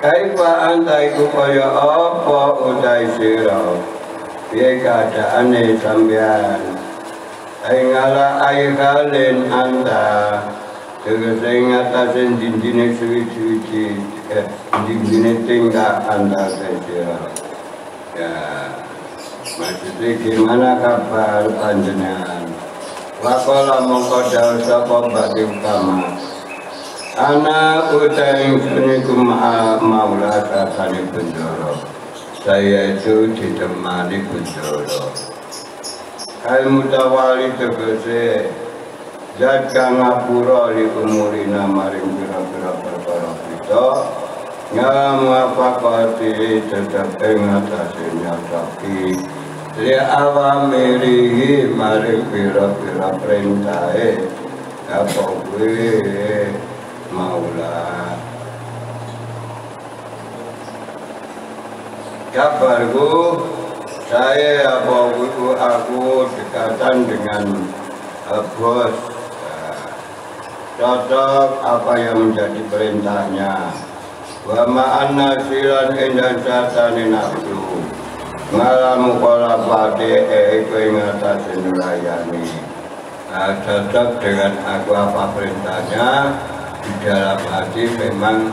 Kaifa anta iku kaya apa utai sira piye keadaane sampeyan aingala aikalin anta tegese ngatasen dinjine suwi-suwi dinjine tingkah anta sira ya maksudnya gimana kabar panjenengan wakola mongko dawuh sapa bagi utama Ana utai sunikum maula sakane Bendoro. Saya itu ditemani Bendoro. Kai mutawali tegese zat kang ngapura li umurina maring pira-pira perkara kita ngamapakati tetep ing atase nyataki li awamirihi maring pira-pira perintahe apa kuwi Maula kabarku saya aku dekatan dengan bos cocok apa yang menjadi perintahnya wa ma'anna silan indan satane nafsu ngalamu kola pade iku ing atase nulayani cocok dengan aku apa perintahnya di dalam hati memang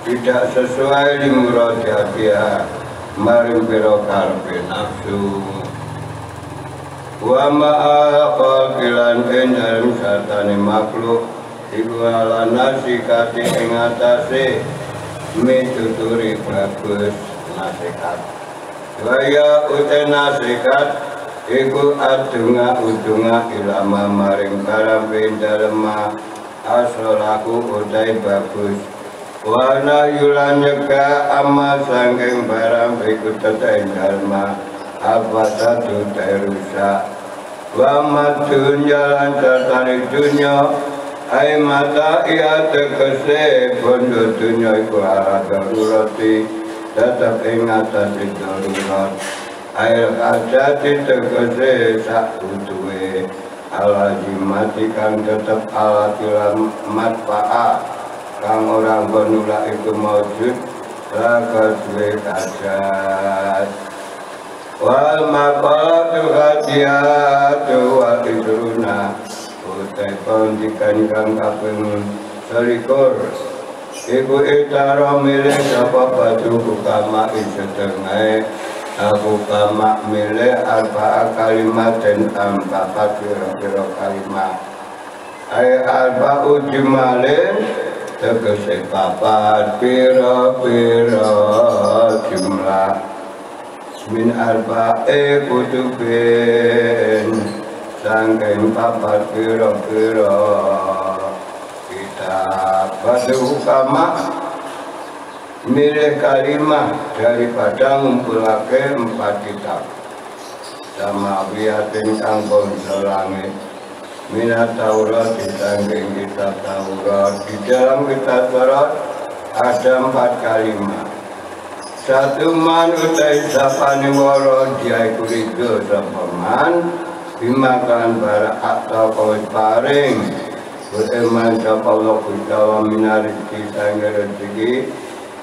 tidak sesuai dimurad hati maring pira karepe nafsu wa ma'al bilan dalam satane makhluk iku ala nasikati ing atase mituturi bagus nasihat waya ute nasihat iku adunga ilama maring karepe dalem asalaku utai bagus wana yulan nyeka amma sangking barang berikut tetain dalma apa satu terusak wama dunya lancartani dunya ay mata iya tegese bondo dunya iku arah darurati tetap ingatasi darurat air ajati tegese sak utuwe ala jimati kang tetep ala tilam matfa'a kang orang benula itu maujud lakas wekajat wal maqalatu hadiyatu wa idruna utai kondikan kang kaping selikur iku itaro milih sapa batu ukama isetengah aku kamak milih alfa kalimat dan empat kira-kira kalimat ay alfa ujimalin tegese papat pira-pira jumlah min alfa kutubin sangking papat pira-pira kitab batu kamak milih kalimat daripada ngumpulake 4 kitab sama wiyatin kang bangsa langit minat Taurat disangking kitab Taurat di dalam kitab Taurat ada 4 kalimat satu man utai sapane waro diaiku rido sapaman bimakan bara atau kawit paring beriman sapa Allah kudawa minariki sangge rezeki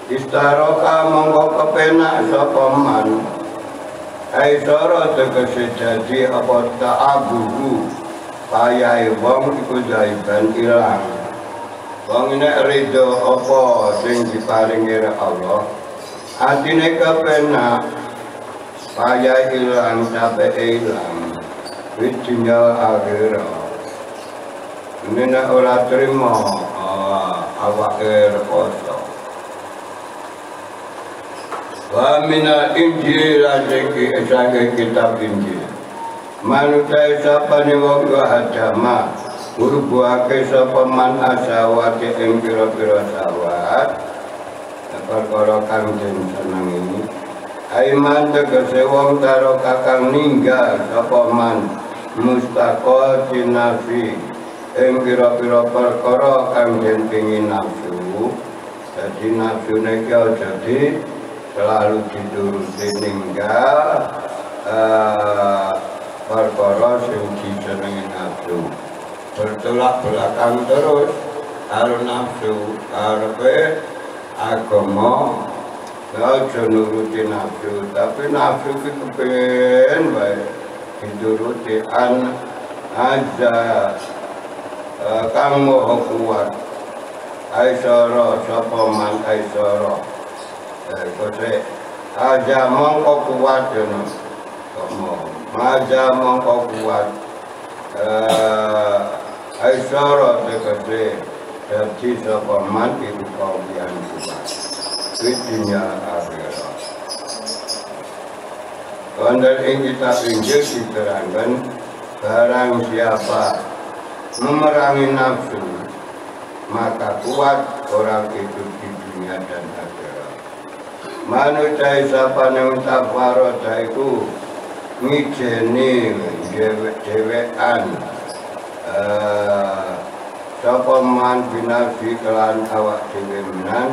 istaroka mongko kepenak sapa man ai soro tegese dadi apa ta'abuhu payahe wong iku jaiban ilang wong nek ridho apa sing diparingi Allah atine kepenak payahe ilang sampe ilang widinya akhirat nek ora trimo awake rekoso wa mina Injil ajeki esake kitab Injil manutai sapane wong agama ngrubuhake sapa man asawate ing pira-pira sawat perkara kang den senengi aiman tegese wong karo kakang ninggal sapa man mustaqol dinafi ing pira-pira perkara kang den pengin nafsu dadi nafsune iki jadi selalu dituruti ninggal perkara sing disenengi nafsu bertolak belakang terus karo nafsu karepe agama aja nuruti nafsu, tapi nafsu itu kepengen baik dituruti an aja kang moho kuat aisara sapa man aisara kose aja mongko kuat jono aja mongko kuat aisara tegese dadi sapa man iku kawian kuat dunia akhirat. Wonten ing kitab Injil diterangkan barang siapa memerangi nafsu maka kuat orang itu di dunia dan akhirat. Manusia siapa yang tak farada itu ngijeni dewekan sapa man binafsi kelan awak dhewe menan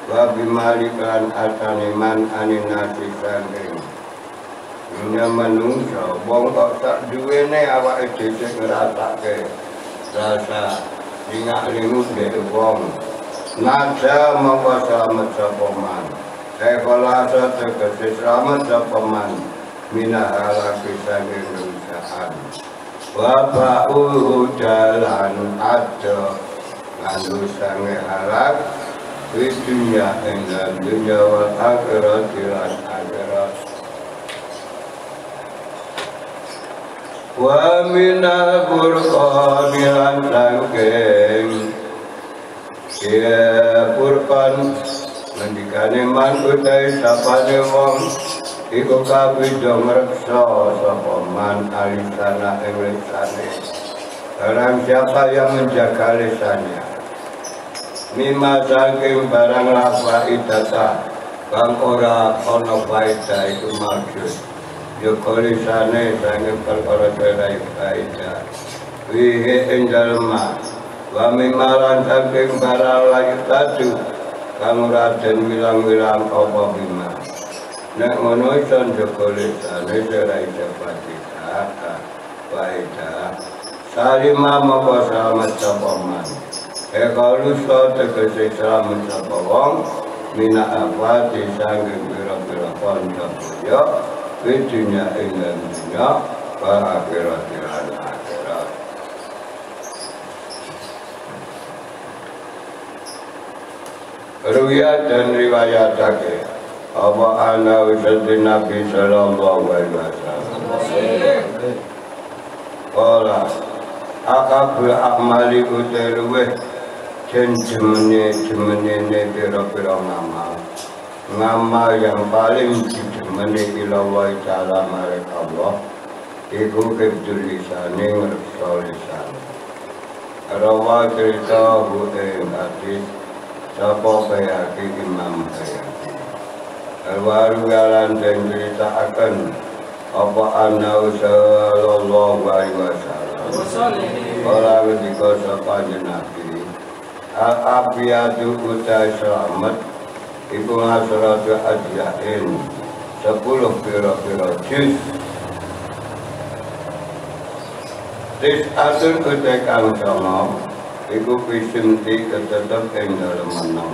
wa bimalikan ataniman aninasi sangking dunia manungsa wong kok tak duwene awake dhewe ngrasake rasa linga-lingu dhek wong naja mongko slamet sapa man ekolasa tegese slamet sapa man minahara sangking dosaan wa dalan ada ngandung sange halak di dunia dan dunia wal akhirat dan akhirat. Wa minal furqani lan sangking ya furqan ngendikane man utai sapane wong iku kabeh do ngreksa sapa man alisana ing lisane. Barang siapa yang menjaga lisannya mimma saking barang la faidata kang ora ana faedah itu maksud yo kolisane saking perkara dhewe faedah wihe ing dalem wa mimma lan saking barang layu tadu kang ora den wilang-wilang apa bima nek ngono iso kolisane ora iso faedah faedah salimah maka selamat sapa man kalau so tegese selamat sapa wong mina apa disangge pira-pira kanca boyo di dunia ing dunia wa akhirat lan akhirat. Riwayat dan riwayatake apa ana usaha Nabi sallallahu alaihi wasallam ora akabul amali uteluwe jen jemene pira-pira ngamal yang paling jemene ilawahi ta'ala marek Allah iku kebdul lisane ngreksa lisan rawa cerita ing hadis sapa bayaki Imam Bayaki alwaru galan den ceritaken apa ana sallallahu alaihi wasallam orang ketika sapa Nabi al-abiyatu utai selamat iku ngasratu adyain 10 pira-pira juz tis atur utai kang sama iku pisinti ketetep ing dalem menang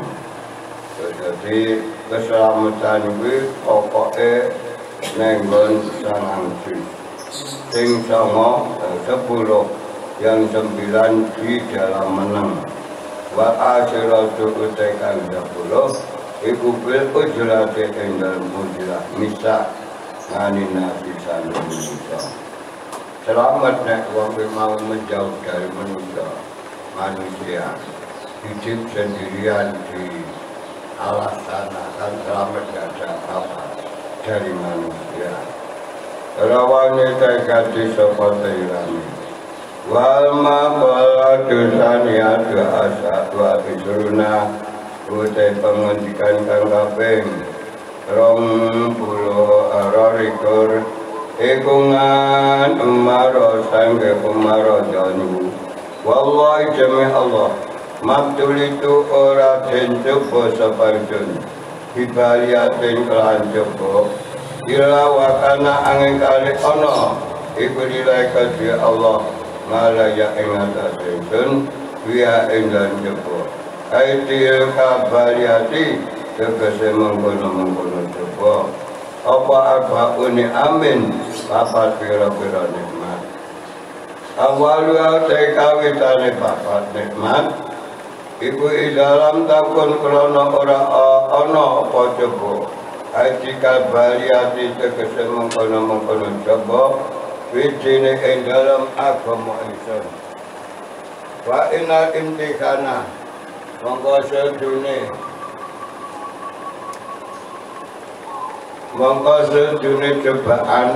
jadi keselamatan itu pokoknya nenggon sangang juz sing sama 10 yang 9 di dalam menang wa asyiratu utai kang 10 iku bil ujrati ing dalem ujrah misa ngani nabi sallallahu alaihi wasallam selamat nek wong mau menjauh dari manusia hidup sendirian di alas sana kan selamat tidak ada apa dari manusia rawane tegati sapa tairani wal maqala dosania asa wa bisuruna utai pengendikan kang kaping 20 ararikur ikungan umaro sangge umaro janu wallahi jami Allah maktul itu ora den coba sapanjun hibaliatin kelan coba ila wakana angin kali ono iku nilai kasih Allah malaya ing atas ingsun biya ing dan coba Aitil kabaliati tegese mengkono-mengkono coba apa arbaune amin papat pira-pira nikmat awalu te kawitane papat nikmat iku dalam takun krana ora ana apa coba aitil kabaliati tegese mengkono-mengkono coba wijine ing dalam agama Islam wa inna imtikana monggo sedune cobaan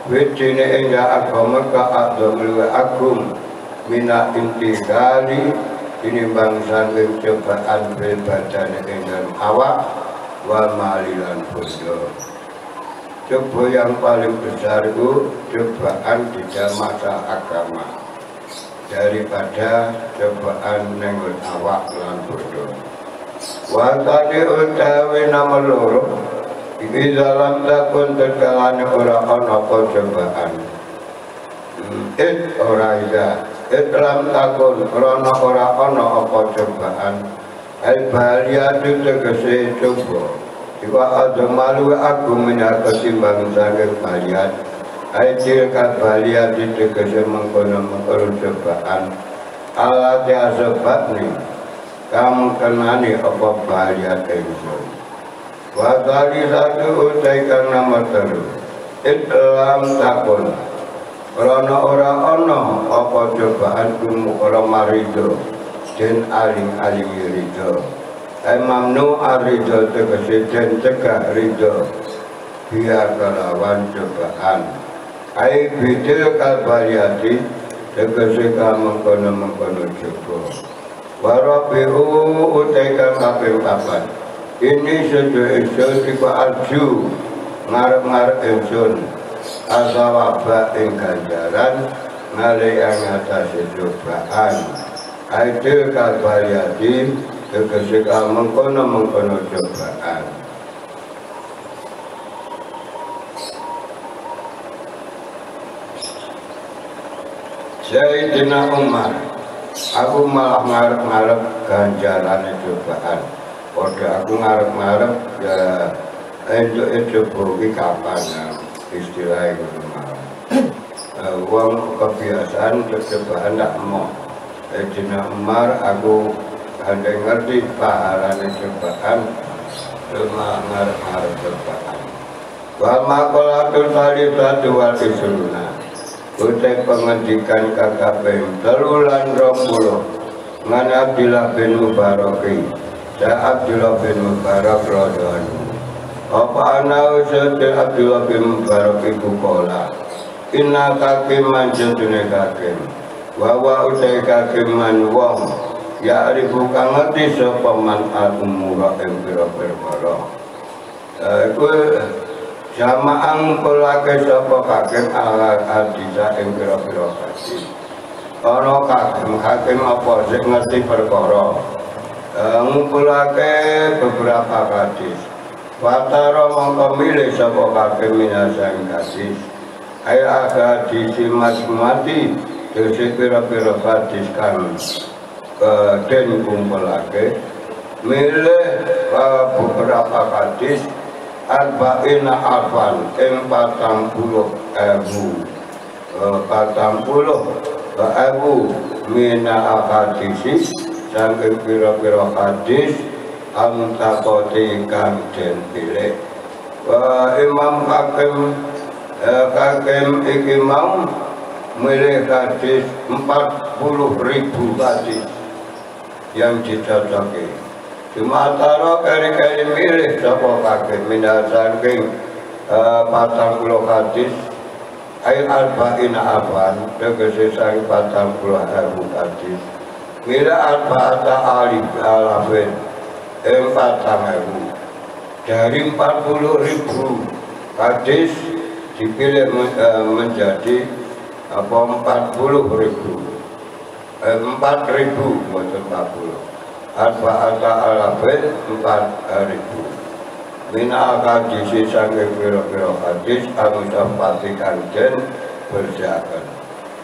wijine ing agama ka'adzamul agung mina intikali tinimbang saking cobaan badane ing awak wa malilan bondo. Coba yang paling besar itu cobaan di masa agama daripada cobaan nenggon awak lan bodoh. Watane utawi nama loro iki dalam takun tegalane ora ana apa cobaan. Ora iya. Dalam takun krana ora ana apa cobaan. Al-baliyatu tegese coba. Iwa adzamalu aku minat ketimbang saking baliyat. Aitil kabalia ditegese mengkono-mengkono cobaan alat ya sebab nih kamu kenani apa balia tension wadali satu utai karena materi dalam takun karena orang ono apa cobaan kumu orang marido dan aling-aling rido mamnu arido tegese dan cegah rido biar kelawan cobaan ai bidil kalbariati tegese mengkono-mengkono coba warabihu utaikan kaping papat ini sedo-edo tiba alju ngarep-ngarep insun asawaba ing ganjaran ngali yang atase cobaan aidil kalbariati tegese mengkono-mengkono cobaan. Sayyidina Umar, aku malah ngarep-ngarep ganjaran cobaan. Pada aku ngarep-ngarep ya itu bukti kapan istilah itu malah. Uang kebiasaan cobaan tak mau. Sayyidina Umar aku ada ngerti pahalanya cobaan, cuma ngarep-ngarep cobaan. Wa maqalatul salihatu wal isluna. Utai pengendikan kakabeng telulan 20 ngan Abdullah bin Mubaraki dan Abdullah bin Mubarak radhiyallahu apa ana usul Abdullah bin Mubarak iku kola inna kakiman jadune kakim wawa utai kakiman wong ya arifu kang ngerti sapa man al-umura ing pira-pira iku jamaang kolake sapa kakim ala hadisa ing pira-pira hadis. Ana kakim apa sing ngerti perkara. Ngumpulake beberapa hadis. Watara mongko milih sapa kakim minasang hadis. Ai hadis mati dise pira-pira hadis kan den kumpulake milih beberapa hadis arba'ina alfan ing 40,000 mina hadis saking pira-pira hadis amtakoti kang den pilih Imam Hakim iki mau milih hadis 40.000 hadis yang dicocoki. Cuma taruh kali-kali milih sapa kakek minasaking 40 hadis ail arba'ina afan tegese sang 40.000 hadis mila arba'ata alif alafin 40.000 dari 40.000 hadis dipilih menjadi 40.000 4.000 maksud 40 arba'ata alafin 4.000 mina hadis saking pira-pira hadis anu sampati kanjen berjalan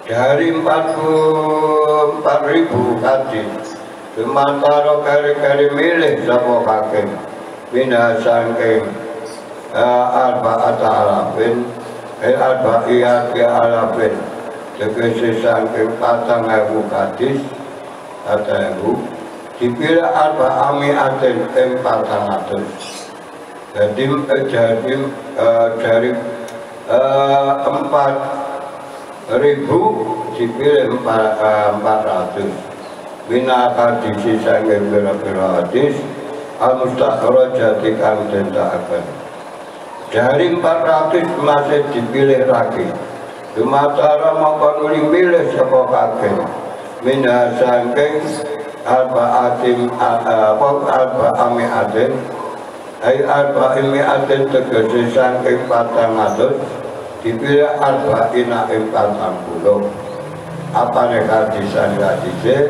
dari 44.000 hadis Sumantara kari-kari milih sapa hakim minha sangking arba'at alafin arba'iyat alafin tegese sangking 4.000 hadis 4.000 dipilih arba'amiatin ing 400 jadi dari 4.000 dipilih 400 Bina hadisi sangking bira-bira hadis al-mustakhrajati kang dentakaken. Dari 400 masih dipilih lagi. Sumatera maka nuli milih sapa hakim. Mina sangking arba'amiatin ay arba'imiatin tegese sangking 400 dipilih arba'ina ing 40. Apa nek hadis-hadise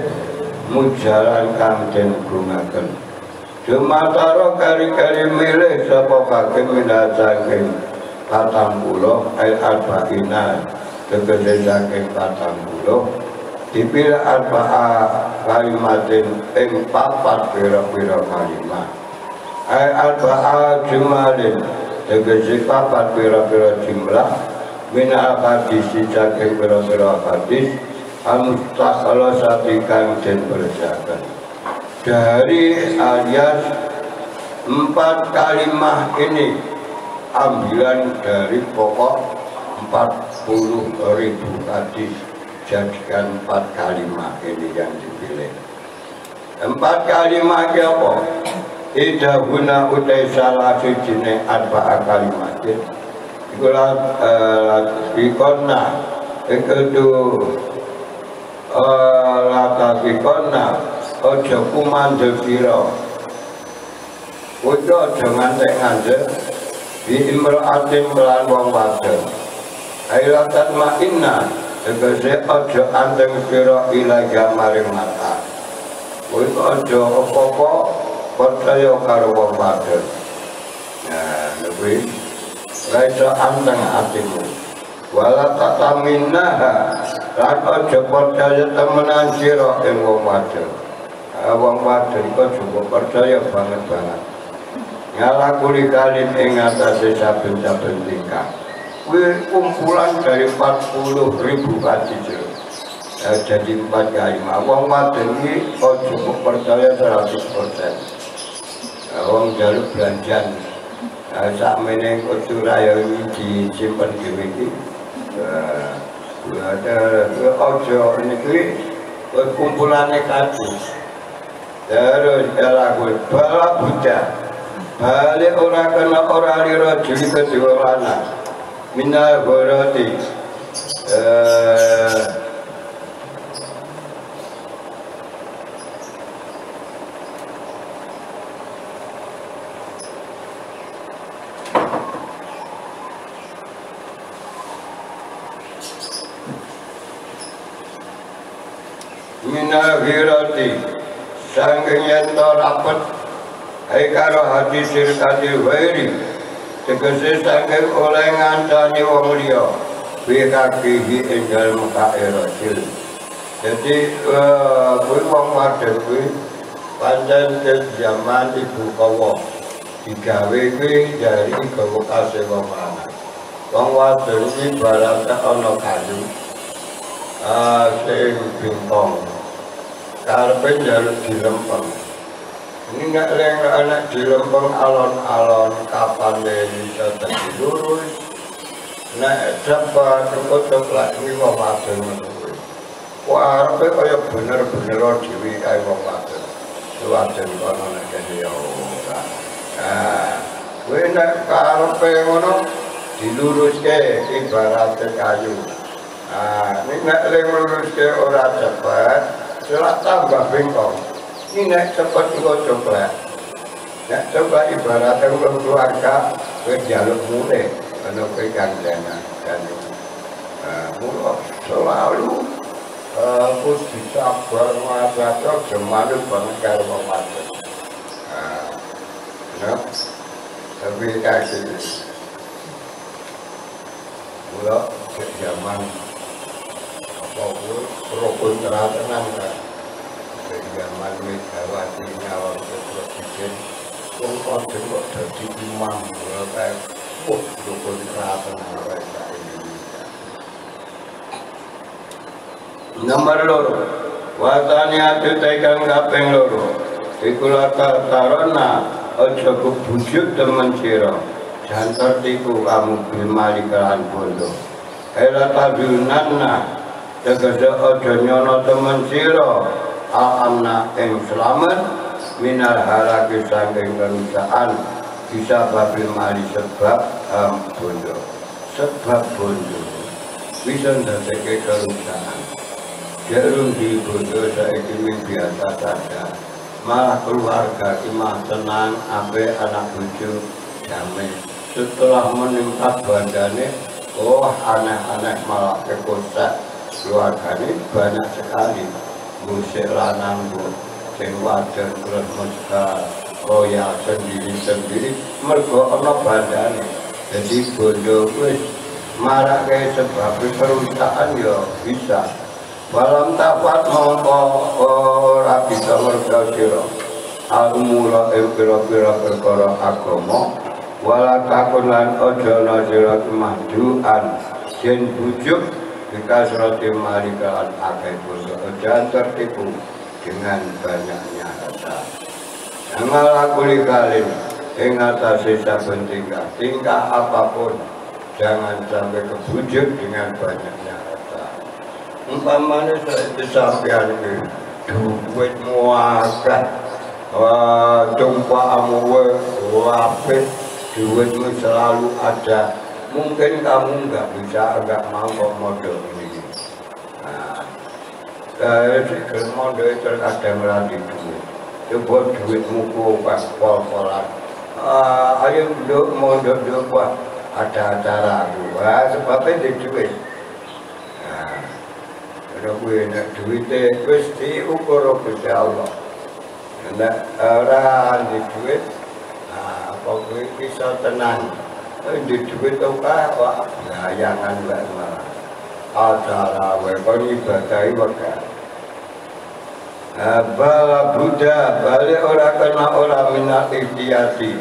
mujalan kang den gunaken. Sumatera kari-kari milih sapa hakim minha saking 40 ay arba'ina tegese saking 40 dipilih arba'a kalimatin ing 4 pira-pira kalimat ay arba'a jumalin tegese 4 pira-pira jumlah minha hadis saking pira-pira hadis al-mustakhrajati kang den berjakan dari alias 4 kalimah ini ambilan dari pokok 40.000 hadis jadikan 4 kalimah ini yang dipilih 4 kalimah ini apa? Idahuna utai salah sijine arba'a kalimatin ikulah bikonna itu latakikonna ojo kumandel piro ojo ojo ngantek-ngantek di imra'atin melan wong wadon ailatan ma'inna tegese ojo anteng piro ilaga maring mata ojo apa-apa percaya karo wong wadon nah lebih raiso anteng hatimu wala tataminnaha lan aja percaya temenan sira ing wong wadon. Wong wadon iku cukup percaya banget ngalakuni kalin ing atase saben-saben tingkah. Kuwi kumpulan dari 40.000 hadis. Jadi 4 kali wong wadon iki cukup percaya 100%. Wong jaluk belanjan sakmene kudu raya iki disimpen dhewe iki. Ada ojo niki kumpulannya kadus terus lagu bala buddha balik orang kena orang lira juli kedua lana minal boroti minahirati sangking yento rapet hai karo hadis sirkati wairi tegese sangking oleh ngancani wong liya bikakihi enggal mukae rasul jadi kuwi wong wadon kuwi pancen zaman ibu kawa digawe kuwi dari gawa kase wong lanang wong wadon iki barate ana kayu sing bintang karepe njaluk dilempeng ini nek leng anak dilempeng alon-alon kapan bisa dadi lurus nek dapat cukup lak iki wong wadon ngono kuwi wah arepe kaya bener-bener dhewe kae wong wadon wadon kono nek ya ora kuwi nek karepe ngono diluruske ibarat kayu ini nek leng luruske ora cepet setelah tambah bengkong ini nek cepet juga coba nek coba ibaratnya untuk keluarga gue jaluk mulai karena gue gandana dan mulai selalu aku disabar masyarakat jemalu banget kalau mau masuk tapi kasih mulai zaman rokok teratenan kan zaman Megawati nyawang presiden wong padha kok dadi imam kayak dukun keraton awake Indonesia. Nomor loro watane atu tekan kaping loro iku tarona aja kebujuk temen sira jantar tiku kamu bimali kelan bondo ela tadunanna tegese aja nyono temen sira alamna ing selamat minar halaki saking kerusakan bisa babil mali sebab bondo bisa ndadekake kerusakan jarung di bondo saiki biasa saja malah keluarga imah tenang ape anak bojo damai setelah menimpa bandane aneh-aneh malah kekosak keluargane banyak sekali musik lanang sing wadon terus mesra roya sendiri mergo ana bandane jadi bondo wis marake sebab kerusakan ya bisa walam tapat mongko ora bisa merga sira almula pira-pira perkara agama wala takun lan aja ana sira kemajuan yen bujuk dikasrati marikaan akeh dosa jangan tertipu dengan banyaknya harta jangan lakuli kalin ing atase saben tingkah apapun jangan sampai kebujuk dengan banyaknya harta umpamanya sampeyan iki duit muakeh tumpahamu apik duitmu selalu ada mungkin kamu nggak mau kok modal ini kalau modal terkadang lagi duit coba duitmu kok pol-polan ayo modal buat ada acara aku sebabnya di duit kalau gue nak duitnya wis diukur Gusti Allah nek ora di duit apa gue bisa tenang di duit oka wah layangan wae malah acara wae kon ibadahi wae bala Buddha balik ora kena ora minat ikhtiati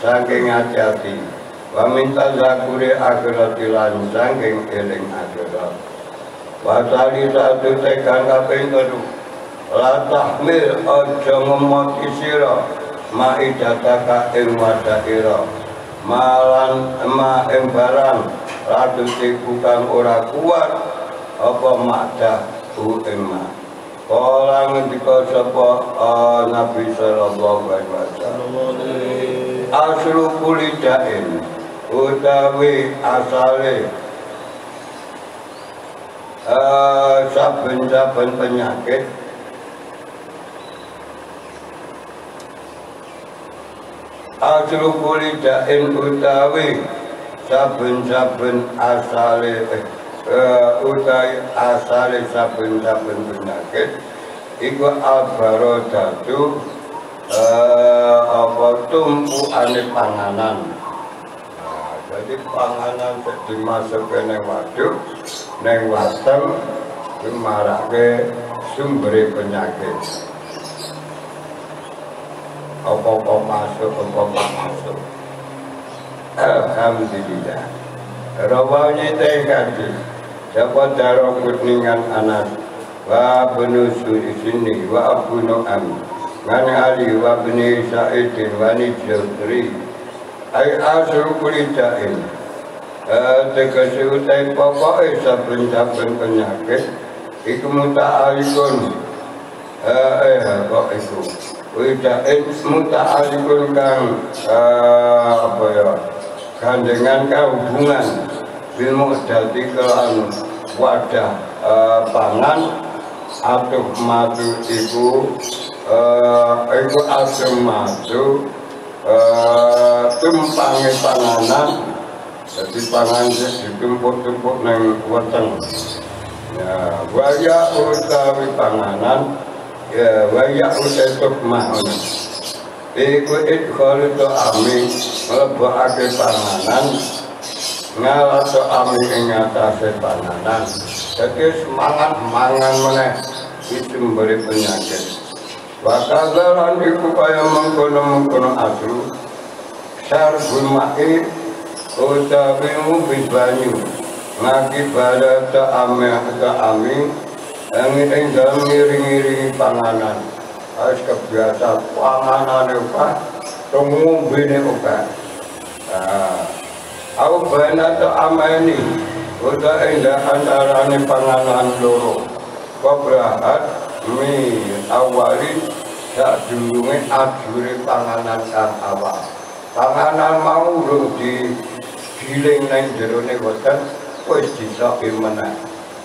saking hati-hati wa minta zakure akhirat lan saking eling akhirat wa tali satu tekan kaping telu la tahmil aja ngemot sira maidataka ing wadaira malan ing barang radusi kang ora kuat apa makdah ing ma kala ngendika sapa Nabi sallallahu alaihi wasallam aslu kulidain utawi asale saben-saben penyakit aslu kulidain utawi saben-saben asale utawi asale saben-saben penyakit iku albarodatu apa tumpukane panganan jadi panganan dimasuk ke neng waduk neng watem dimarake sumber penyakit apa-apa masuk alhamdulillah rawanya tekadi dapat darah kuningan anak wa benusu di sini wa abu nu'am ngani ali wa beni sa'idin wa nijawtri ay asru kulidain tegasi utai pokoknya saben-saben penyakit iku muta'alikun kok iku kulidain muta'alikun kang apa ya gandengan hubungan ilmu dadi kelan wadah pangan atau madu iku asem madu tumpange panganan jadi pangan ditumpuk-tumpuk nang weteng ya waya utawi panganan ya waya utawi mahon iku idkhal to ami mlebokake panganan ngalato ami ing atase panganan jadi semangat mangan meneh itu memberi penyakit Bakagalan iku kaya mengkono-mengkono aslu Syarbul ma'i utawi ngombe banyu ngakibat ta'ami ing dalem ngiring-iringi panganan harus kebiasa panganan apa ngombene apa aku benar ta'amani utawi ing antarane panganan loro kobrahat mi awali sadurunge ajure panganan kang awal panganan mau urung digiling nang jerone boten wis disoki meneh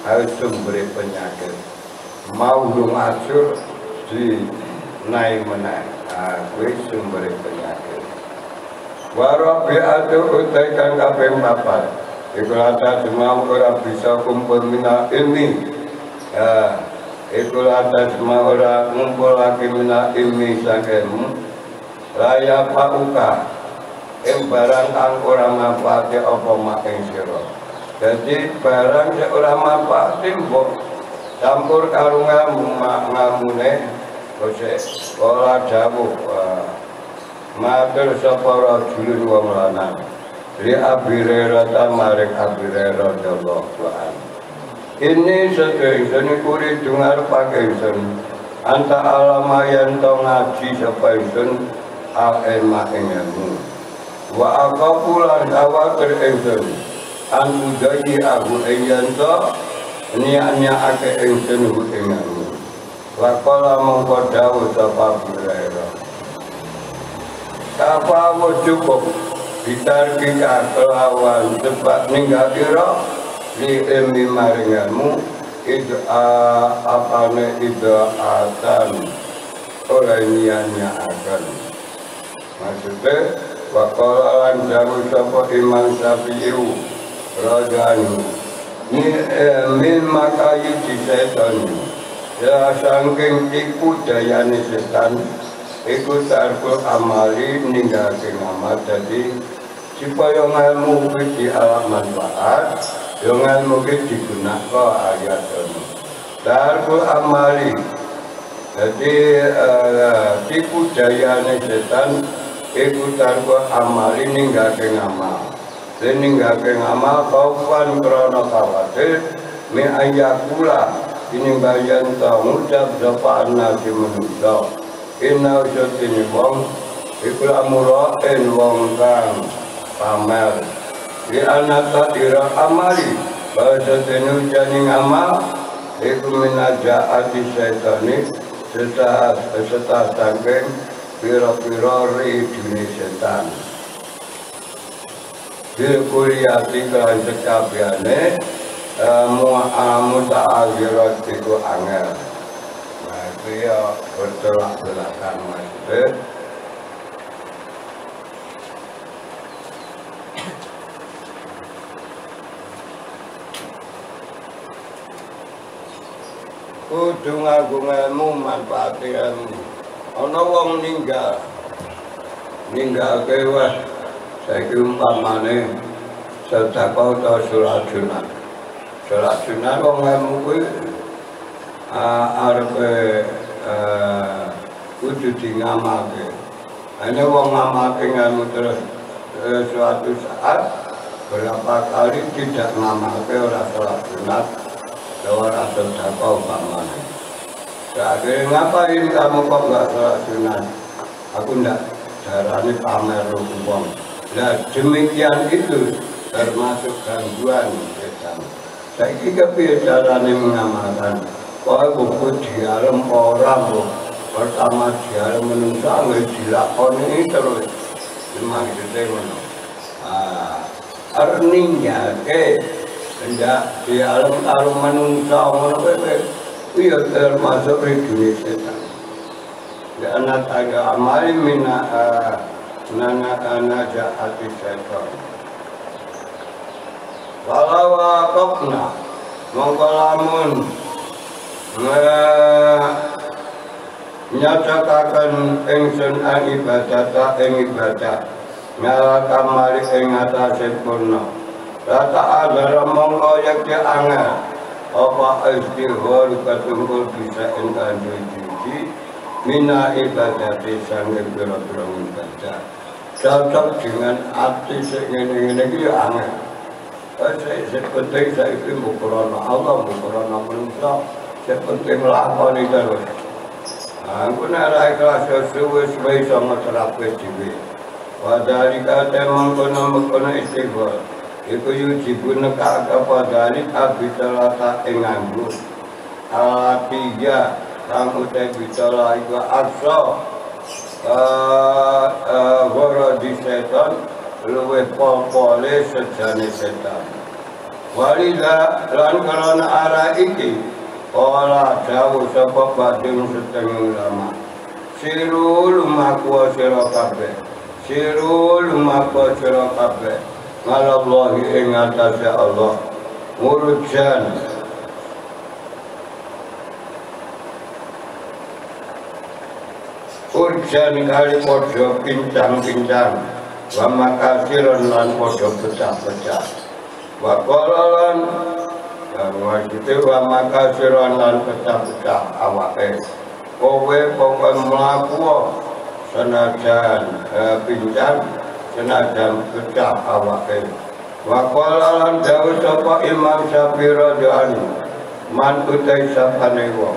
harus sumber penyakit mau urung ajur di naik meneh kuwi sumber penyakit warabi atu utai kang kaping 4 iku lata semua ora bisa kumpul mina ilmi iku lata semua ora ngumpul lagi mina ilmi sakemu raya pauka barang kang ora manfaate apa mak ing sira dadi barang sing ora manfaate mbok campur karo ngamune kose ora dawuh matur sapa rajulun wong lanang li abirera maring abirera radhiyallahu anhu ini sedaya kuri dengar pakai ingsun anta alama yen to ngaji sapa ingsun ilmu ilmu wa aqapulan awatir ingsun an udayi aku yen to niatnya ake ingsun hu ilmu wa qala mongko dawuh sapa abirera apa cukup ditarki kelawan sebab ninggal kira li ilmi maringanmu itu apane itu akan oleh niatnya akan maksudnya wakalan jamu sapa Imam Syafi'i rajani ni min makai di setan ya sangking iku dayane setan iku tarku amali ninggalke amal jadi supaya ilmu di alam manfaat yang ilmu digunakan ayat ini tarku amali jadi tipu dayane setan iku tarku amali ninggalke amal dan ninggalke amal kaufan krana khawatir mi ayakula ini bayan tamu ucap zapaan nasi menusau inna usutini wong iku amurain wong kang pamer di anata ira amali bahasa tenu janing amal iku minajaati syaitani serta sangking pira-pira ridune setan dilkuriati kelan sekabiane muta'azirat iku angel dia bertolak belakang maksudnya kudu ngagung ilmu manfaati ilmu ana wong ninggal wah saiki umpamane sedekah utawa salat sunat wong ilmu kuwi arep kudu ngamalke. Ana wong ngamalke ilmu terus suatu saat berapa kali tidak ngamalke ora salat sunat, ora sedekah umpamane. Jadi ngapain kamu kok enggak salat sunat? Aku enggak carane pamer wong. Nah demikian itu termasuk gangguan setan. Saiki kepiye carane mengamalkan? Kau buku di alam orang pertama di alam menungsa nggak dilakoni terus maksudnya mana? Artinya hendak di alam menungsa mana iya termasuk dunia setan. Karena ada amal mina nana jahati setan. Walau wakafna mengkolamun nyatakan ingsun ang ibadah nyala kamari ing atase purna rata adara mongko yakti angel apa istighfar katumpul bisa ing kanthi mina ibadati sange pira-pira ibadah cocok dengan hati segini-gini itu aneh. Saya penting saya itu bukurana Allah, bukurana manusia. Saya penting lakoni terus. Aku nak ikhlas sesuai sama terapi jiwa. Wadari kata mengkono istighfar. Iku yujibun kaka padari abitalata enganggu. Tiga kamu teh bicara iku aksa. Goro di setan luwih pol-pole sejane setan. Walida lan karana arah iki ora jauh sapa badung setengah ulama. Siru lumaku sira kabeh. Siru lumaku sira kabeh. Ngalallahi ing atase Allah. Murujan urjan kali podo pincang-pincang wa makasiron lan podo pecah-pecah wa kolalan maksudnya wa makasiron lan pecah-pecah awake kowe pokok melaku senajan pincang senajan pecah awake wa kolalan jauh sopa Imam Syafi'i radhiyallahu man utai sapane wong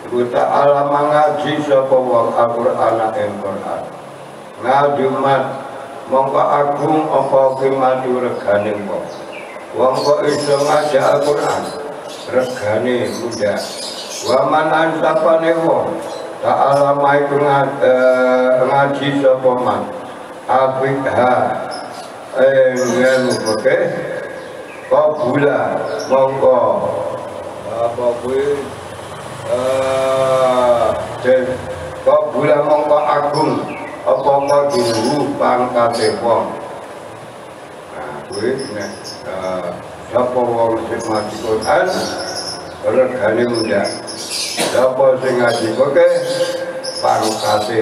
Guta ala mengaji sapa wong Al-Qur'an ing Qur'an. Ngajumat mongko agung apa kimatu regane wong. Wong kok iso ngaji Al-Qur'an regane mudah. Wa man ansapane wong ta'ala maiku ngaji sapa man. Apikha oke. Kabula mongko apa kuwi kok bulan mongko agung apa dulu pangkate wong. Nah kuwi nek sapa wong sing ngaji Quran regane mudah. Sapa sing ngaji kowe pangkate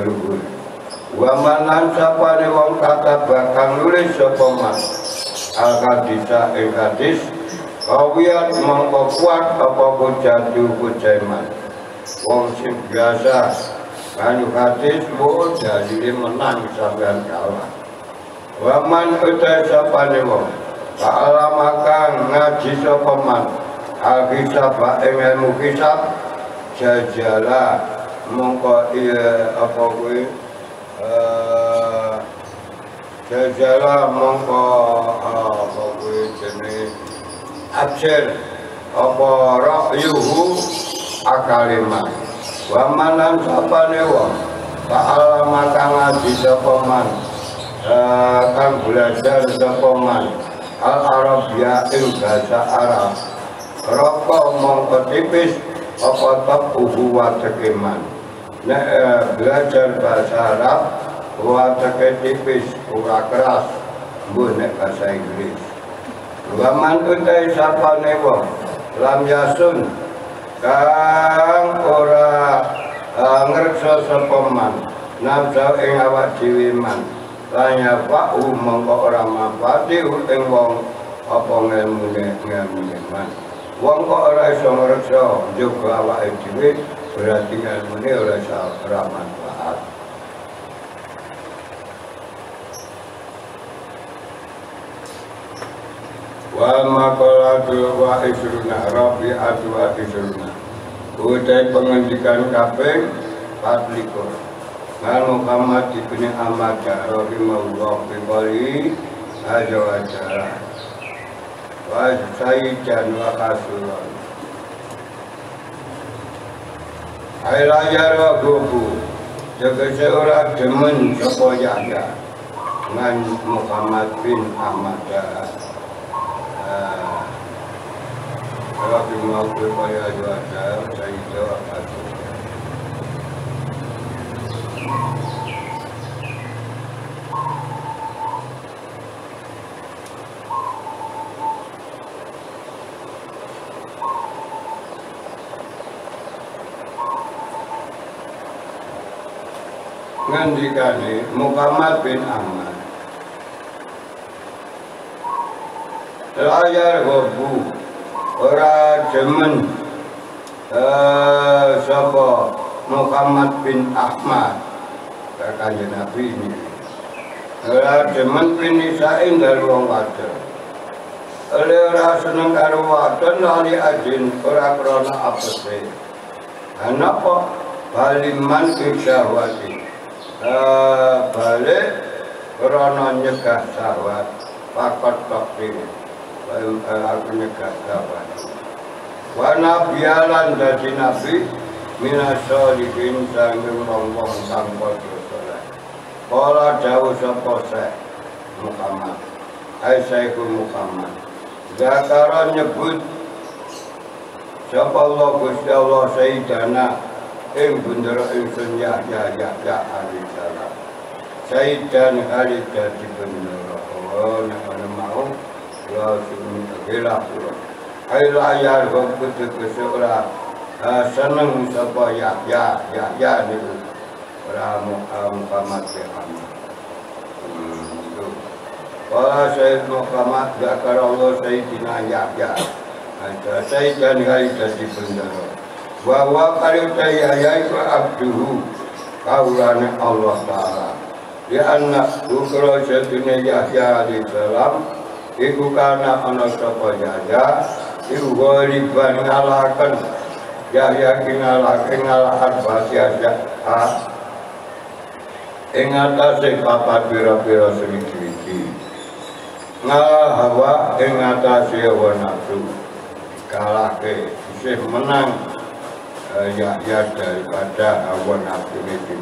luhur. Wa manan sapane wong kata bakal nulis sapa mas al-hadisa ing hadis kawiat mongko kuat apa kujadu kujaman wong sing biasa kanyu hadis mbok jadi menang sampean kalah waman utai sapane wong ta'ala makan ngaji sapa man al-hisab ing ilmu hisab jajala mongko apa kuwi jajala mongko apa kuwi jenenge absir apa ra'yuhu akalima wa manan sapane wong ta'ala maka ngaji sapa man kang belajar sapa man al-arabia ing bahasa Arab roko mongko tipis apa tabuhu wa tekeman nek belajar bahasa Arab wa tipis ora keras mbok nek bahasa Inggris. Waman utai sapane wong lam yasun kang ora ngreksa sapa man nafsu ing awak dhewe man lan yafu mongko ora manfaati ing wong apa ngelmune man wong kok ora iso ngreksa njogo awake dhewe berarti ngelmune ora iso ora manfaat. Wa maqalatu wa isruna rabi'atu wa isruna utai pengendikan kaping 24 Ngan Muhammad ibn Ahmad rahimahullah bikali azza wa jalla wa sayyidan wa kasuran aylajar wa gubu jaga seorang demen sapa jaga ngan Muhammad bin Ahmad rahimahullah bikali azza wa jalla sayyidan wa kasuran ngandikane Muhammad bin Ahmad layar gobu ora demen sapa Muhammad bin Ahmad kakaknya Nabi ini demen pinisain dari wong wadon oleh ora seneng karo wadon lali ajin ora krana apese anapa baliman syahwati balik krana nyegah syahwat pakot tokping aku nyegah syahwat wa nabiyalan dadi nabi minasolihin sanggeng wong-wong kang padha saleh. Kala dawuh sapa Syekh Muhammad. Hai Syekh Muhammad. Zakara nyebut sapa Allah Gusti Allah Sayyidana ing bendera ingsun Yahya alaihi salam. Sayyidan Khalid dadi bendera. Oh nek ana mau ya sing kira pura. Hai layar kok kudu ora seneng sapa Yahya niku ora Muhammad itu. Wala Sayyid Muhammad zakar Allah Sayyidina Yahya. Ada Sayyidan Khalid dadi bendera. Bahwa kalian Yahya itu abduhu kaulane Allah Ta'ala. Ya anak ukra Sayyidina Yahya alaihi salam iku kana ana sapa Yahya iku goliban ngalahaken Yahya ngalahan bahasa ing atase papat pira-pira siji-siji ngalah hawa ing atase hawa nafsu kalahke isih menang Yahya daripada hawa nafsu iki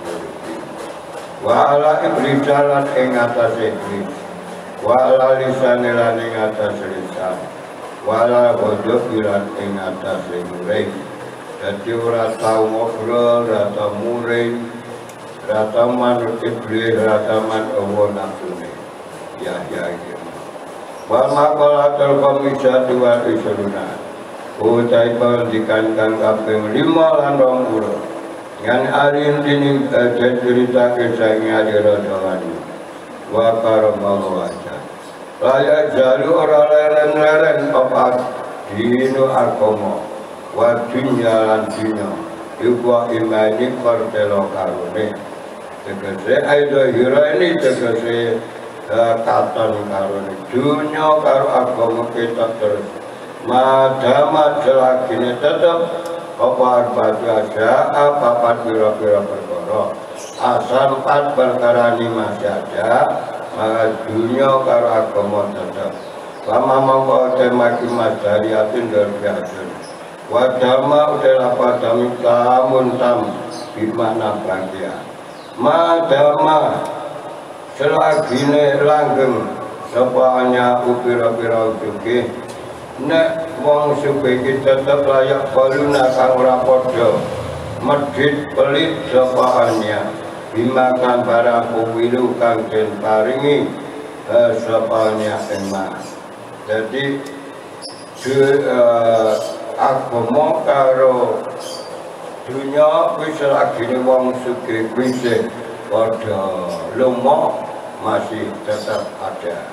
wa ala iblis lan ing atase iblis wa ala lisane lan ing atase lisan wa ala wajh lan ing atase murid. Jadi ora tau ngobrol, ora tau muring, ora tau manut iblis, ora tau manut hawa nafsune. Ya iki. Wa maqalatul khamisatu wa isruna. Utai pandikan kang kaping 5 lan 20. Ngan arin dini cerita kisah ngadi radhawani. Wa karamallahu wajah. Layak jalu ora leren-leren apa dino agama. Wa dunya lan dunya iku imani pertelo karone tegese ayo hira ini tegese katon karone dunya karo agama kita terus madama selagine tetep apa arbaja apa pira-pira perkara asal 4 perkara ni masih ada maka dunya karo agama tetep lama mongko temaki masariatin dan biasa wadama udara padami tamun tam dimana bahagia madama selagine langgeng sepanya upira-pira ujuke nek wong suke kita tetap layak baluna kang ora padha medhit pelit sepaannya dimakan barang puwilu kang den paringi sepanya emas jadi agama karo dunya wis lagine wong sugih wis padha lumo masih tetap ada.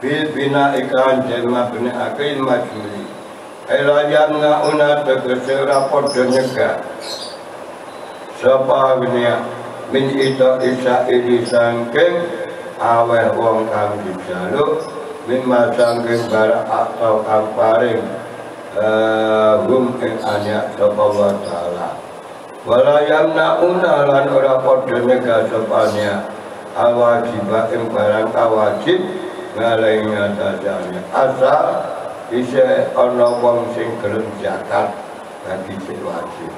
Bil bina ikan jema bina akil majuli elayan ngauna tegese ora padha nyegah sapa winia min ita isa ini sangking aweh wong kang dijaluk mimma sangking bara atau kang paring hum ing anyak sapa wa ta'ala walayam nauna lan ora padha nyegah sapanya awajibah ing barang awajib ngalai ngatasane asal isih ana wong sing gelem zakat bagi sing wajib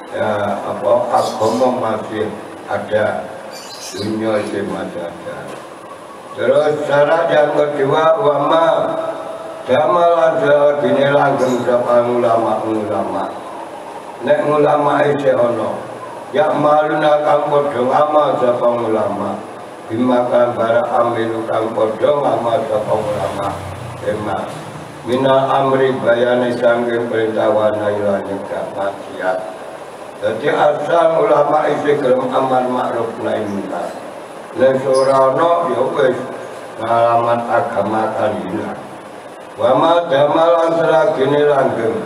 ya apa agama masih ada dunia itu masih ada. Terus syarat yang kedua wama damalan gini langgeng sapa ulama nek ulama isih ana ya maluna kang padha amal sapa ulama bimakan bara amilu kang padha amal sapa ulama emas mina amri bayane sangge perintah wana ilane maksiat. Jadi asal ulama isi gelem amar ma'ruf nahi munkar. Nek ora ana ya wis ngalamat agama kan hilang. Wama damalan selagine langgeng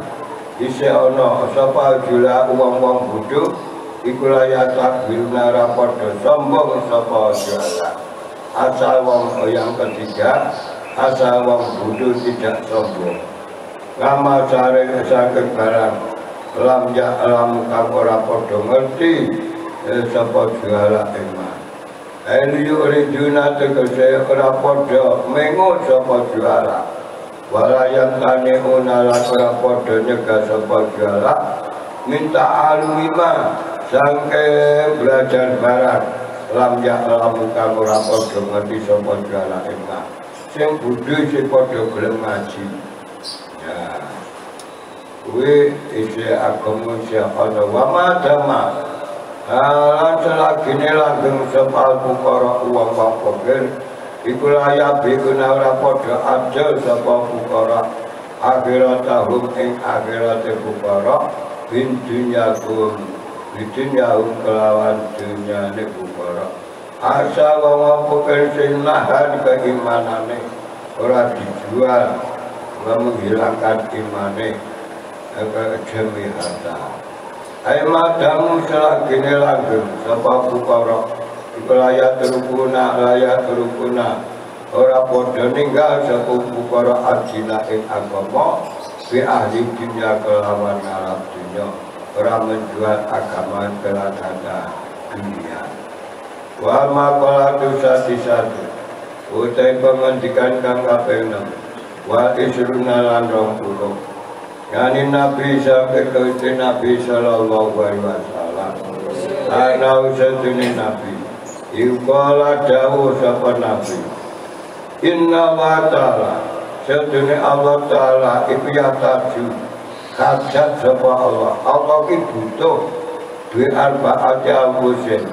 isih ana sapa jula wong-wong bodho iku layak takbirna ra padha sombong sapa jala. Asal wong yang ketiga, asal wong bodho tidak sombong. Lama sare saged barang lam ya alam kang ora padha ngerti sapa jala iman. Ayo riduna tegese ora padha mengo sapa jala. Walayan tane unala ora padha nyegah sapa jala. Minta alumima sangke belajar barang lam ya alam kang ora padha ngerti sapa jala iman. Sing bodho sing padha gelem ngaji. Ya. Kuwi isi agama siapa wama dama. Lan selagine langgeng sepal pukara uang fakir. Iku layak bikuna ora padha adil sapa pukara. Akhirat tahum ing akhirat pukara bin dunyakum. Bin dunyahum kelawan dunyane pukara. Asa wong fakir sing nahan keimanane ora dijual. Menghilangkan imane jami harta. Ayo madamu selagine langgeng sapa pukara iku layak terukuna ora padha ninggal sapa pukara ajina ing agama bi ahli dunya kelawan ngarep dunya ora menjual agama kelakana dunia. Wa maqalatu satu utai pengendikan kang kaping 6 wa isruna lan 20 yani Nabi sampai ke Nabi sallallahu alaihi wasallam ana usatune Nabi iqala dawuh sapa Nabi inna wa ta'ala satune Allah ta'ala iku ya taju hajat sapa Allah ki butuh duwe arba'ati awusin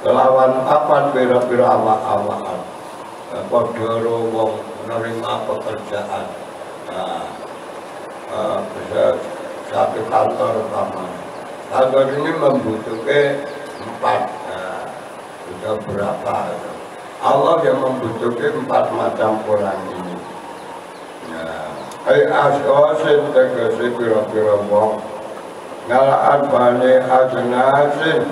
kelawan papan pira-pira awak-awakan padha wong menerima pekerjaan. Bisa satu kantor utama. Kantor ini membutuhkan 4. Sudah berapa? Allah yang membutuhkan 4 macam orang ini. Asosin tegesi pira-pira wong ngalaan bane ajnasin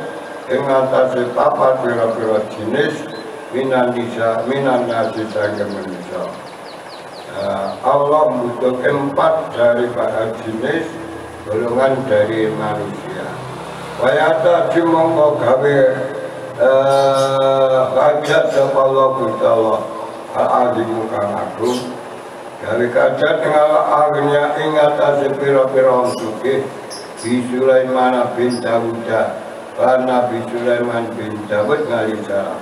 ing atase papat pira-pira jenis minan nasi saja manusia. Allah membutuhkan 4 daripada jenis golongan dari manusia. Wayata jumongko gawe hajat sapa Allah Ta'ala al-azimu kang agung. Gawe hajat dengan agnya ingat asih pira-pira sugih bi Sulaiman bin Dawud lan Nabi Sulaiman bin Dawud ngalisalam.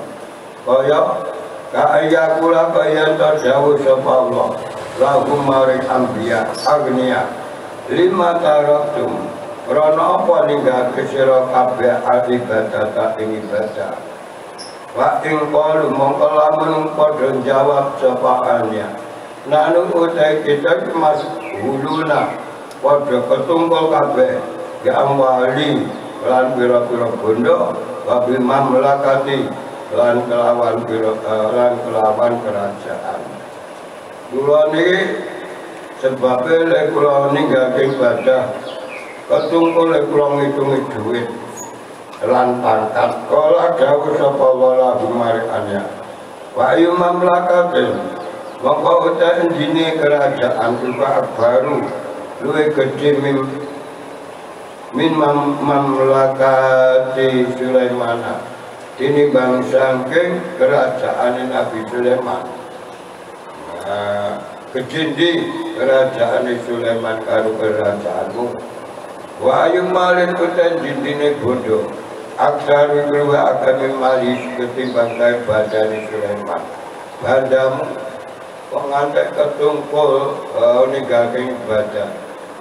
Kaya kaya kula kaya terdawuh sapa Allah lahum maring anbiya agniya lima taraktum krana apa ninggake sira kabeh ibadah ing ibadah wa ing qalu mongko lamun padha jawab sapa anya nanu utai kita mas huluna padha ketumpul kabeh ya amwali lan pira-pira bondo wa bil mamlakati lan kelawan kerajaan. Kula niki sebabé lek kula ninggake ibadah ketungkul lek kula ngitungi dhuwit lan pangkat kala dawuh sapa wala gumarikane. Wa ayu mamlakatin mongko uta endine kerajaan iku baru luwih gedhe min mamlakati Sulaiman. Ini bangsa kerajaan Nabi Sulaiman. Kecindi kerajaan Sulaiman karo kerajaanmu. Wa ayu malin utan dindine bodoh. Aksar keluar akan malis ketimbang kaya badan Sulaiman. Bandamu pengantai ketungkul ninggalkan ibadah.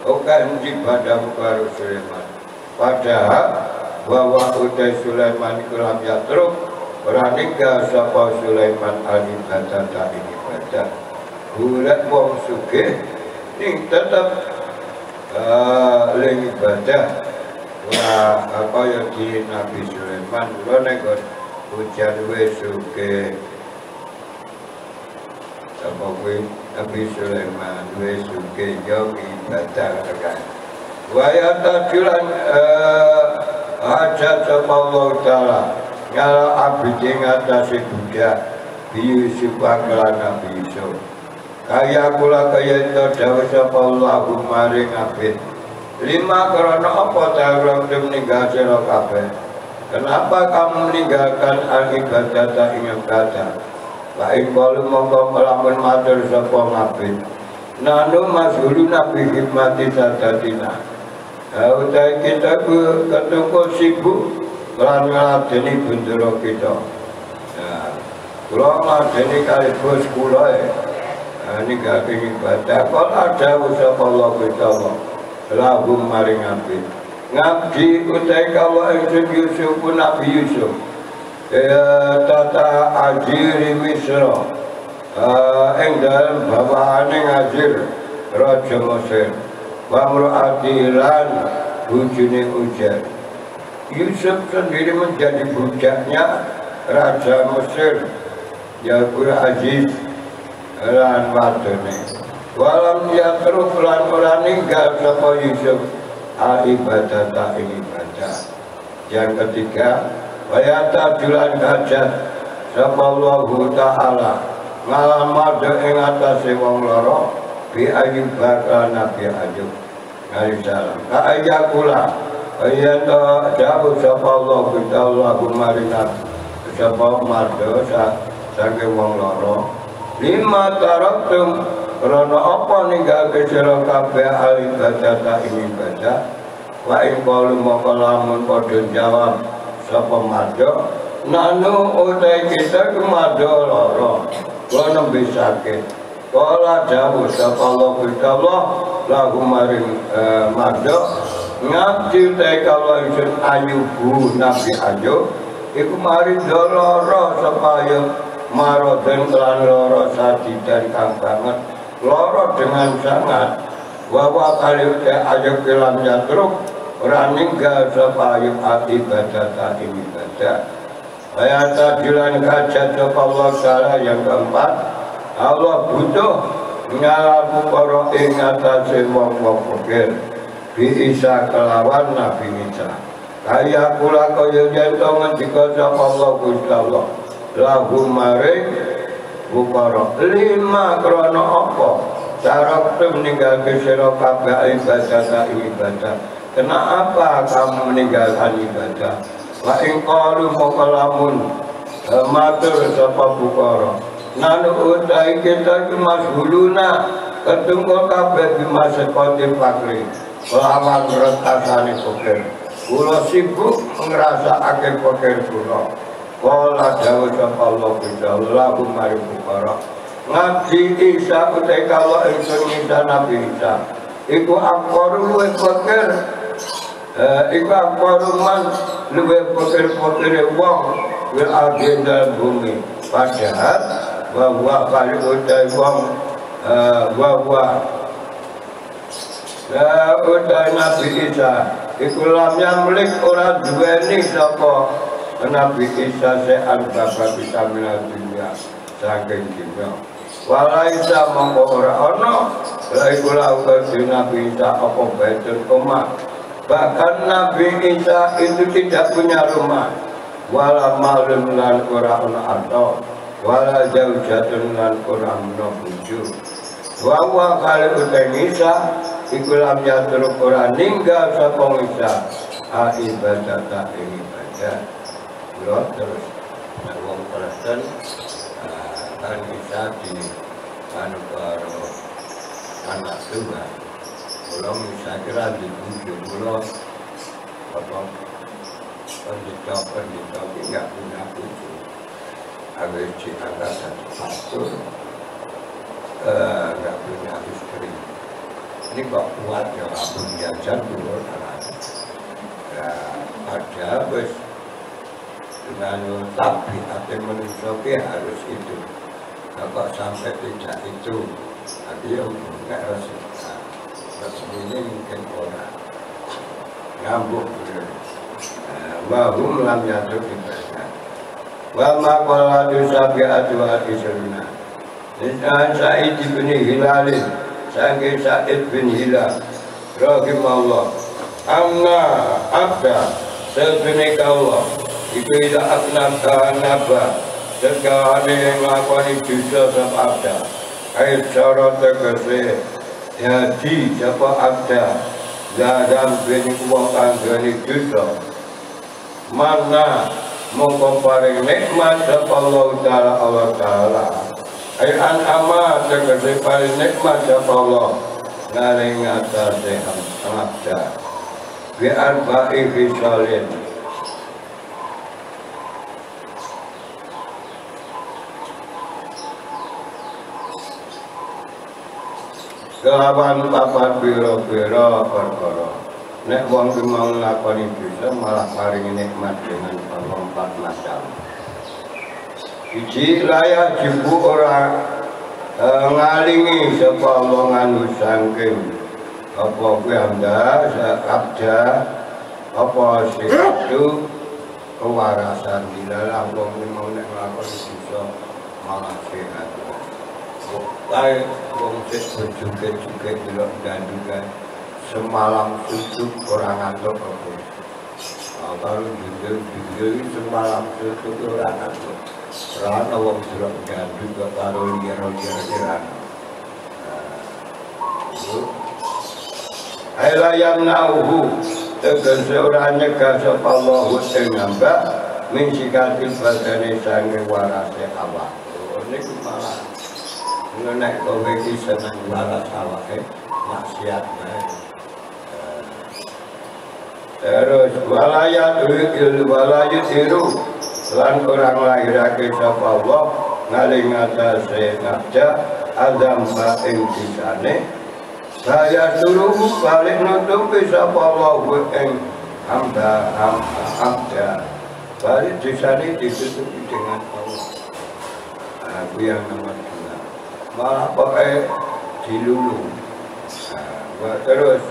Okan di badamu karo Sulaiman. Padahal bahwa utai Sulaiman kulam yatruk Peranika sapa Sulaiman al-ibadah ini ibadah bulat wong sugih ning tetep ling ibadah wah apa ya di Nabi Sulaiman lho nek hujan wis sugih sapa kuwi Nabi Sulaiman wis suke yo ibadah tekan wa ya tajulan hajat sapa Allah taala ngala abdi ngatasi budak Yusuf kelan Nabi Yusuf kaya kula kaya itu dawuh sapa Allah maring abid lima karena apa ta'ala meninggal sira kabeh kenapa kamu meninggalkan al-ibadah ing ibadah wa in qalu mongko lamun matur sapa abid nanu mazhulu nabi hikmati sadatina utai kita ketungkul sibuk lan ngeladeni bendera kita kula ngeladeni kali bos kula ini gak ingin ibadah kalau ada usaha Allah beritahu lahum maring abid ngabdi utai kawa Yusuf Yusuf pun Nabi Yusuf tata ajiri Misra yang dalam bawaan ngajir Raja Mesir wamru'atilan bujuni ujar Yusuf sendiri menjadi bujaknya Raja Mesir Yakul Aziz lan wadone walam ya terus lan ora ninggal sapa Yusuf ibadah ing ibadah yang ketiga wayata julan hajat sapa Allah taala ngalamar ing atase wong loro bi Ayub lan Nabi Ayub alaihi salam ka ayakula ayata jauh sapa Allah taala gumarina sapa mardo sange wong loro lima taraktum karena apa ninggalke sira kabeh al-ibadah ing ibadah wa in qalu maka lamun padha jawab sapa madya nanu utai kita kemadya lara kula nembe sakit kala dawuh sapa Allah lagu maring madya ngabdi utai kala isun Ayubu Nabi Ayub iku mari lara supaya maroden kelan loro sadidan kang banget loro dengan sangat wawa kali Ayub kelam yatruk ora ninggal sapa Ayub ibadah ing ibadah ayat tajilan hajat sapa Allah taala yang keempat Allah butuh ngalamu para ing atase wong-wong fakir bi Isa kelawan Nabi Isa kaya kula kaya yen ngendika sapa Allah Gusti Allah lahum maring bukara lima krono apa cara meninggalkan sira kabeh ibadah kenapa kamu meninggalkan ibadah wa in qalu maqalamun matur sapa bukara nanu utai kita masbuluna ketungkul kabeh dimasa kotim fakri lawan retasane fakir kula sibuk ngrasakake fakir kula kala dawuh sapa Allah bisallahu maring bukara ngabdi Isa utai kala ingsun Isa Nabi Isa iku akbaru luwih fakir iku akbaru man luwih fakir wong wil agenda bumi padahal bahwa kali utai wong bahwa utai Nabi Isa iku lam yamlik ora duweni sapa Nabi Isa se'an bapak bisa minat dunia saking dunia walaisa mongko ora ono laikula ukai Nabi Isa apa baitun omah bahkan Nabi Isa itu tidak punya rumah wala malum lan ora ono arto wala jauh jatun lan ora ono buju wawa kali utai Isa ikulam yaturuk ora ninggal sapa Isa ibadah tak ibadah Lord terus wong Kristen kan bisa di anu karo anak tua belum bisa kira di bujur belum apa pendeta nggak punya bujur habis diangkat satu nggak punya istri ini kok kuat ya apun jajan dulu ada bos dengan tapi manusia harus itu kalau sampai tidak itu dia nggak resmi mungkin orang ngambuk wahum lam yatuk ibadah wa maqala dusabi adwa isurna Sa'id bin Hilalin Sangki Sa'id bin Hilal rahimahullah anna abda sebenarnya Allah itu tidak abnaka naba sekali yang melakukan dosa sama abda ayat syarat tegesi jadi siapa abda dalam bini uang anggani dosa mana mengkomparing nikmat siapa Allah Ta'ala ayat amat tegesi paling nikmat siapa Allah ngaring atas abda biar baik fisalin kelawan papat biro-biro perkara nek wong ki mau nglakoni dosa malah paringi nikmat dengan empat macam. Siji layak jibu ora ngalingi sapa Allah nganu saking apa kuwi anda abda apa itu kewarasan di dalam wong ki mau nek nglakoni dosa malah sehat. Kayak wong sik berjuget-juget delok gandukan semalam tutup orang ngantuk apa. Kalau judul semalam tutup orang ngantuk. Rana wong delok ganduk kok karo liar-liar. Ayam nauhu tegese ora nyegah sapa Allah ing hamba min sikatil badane sange warase awak. Niku malah nek kowe iki seneng waras awake maksiat bae. Terus walayat tiru lan orang lahirake sapa Allah ngaling atase ngajak azam ing disane saya suruh balik nutupi sapa Allah ing hamda balik disane ditutupi dengan Allah. Aku yang nomor malah pakai dilulu. Terus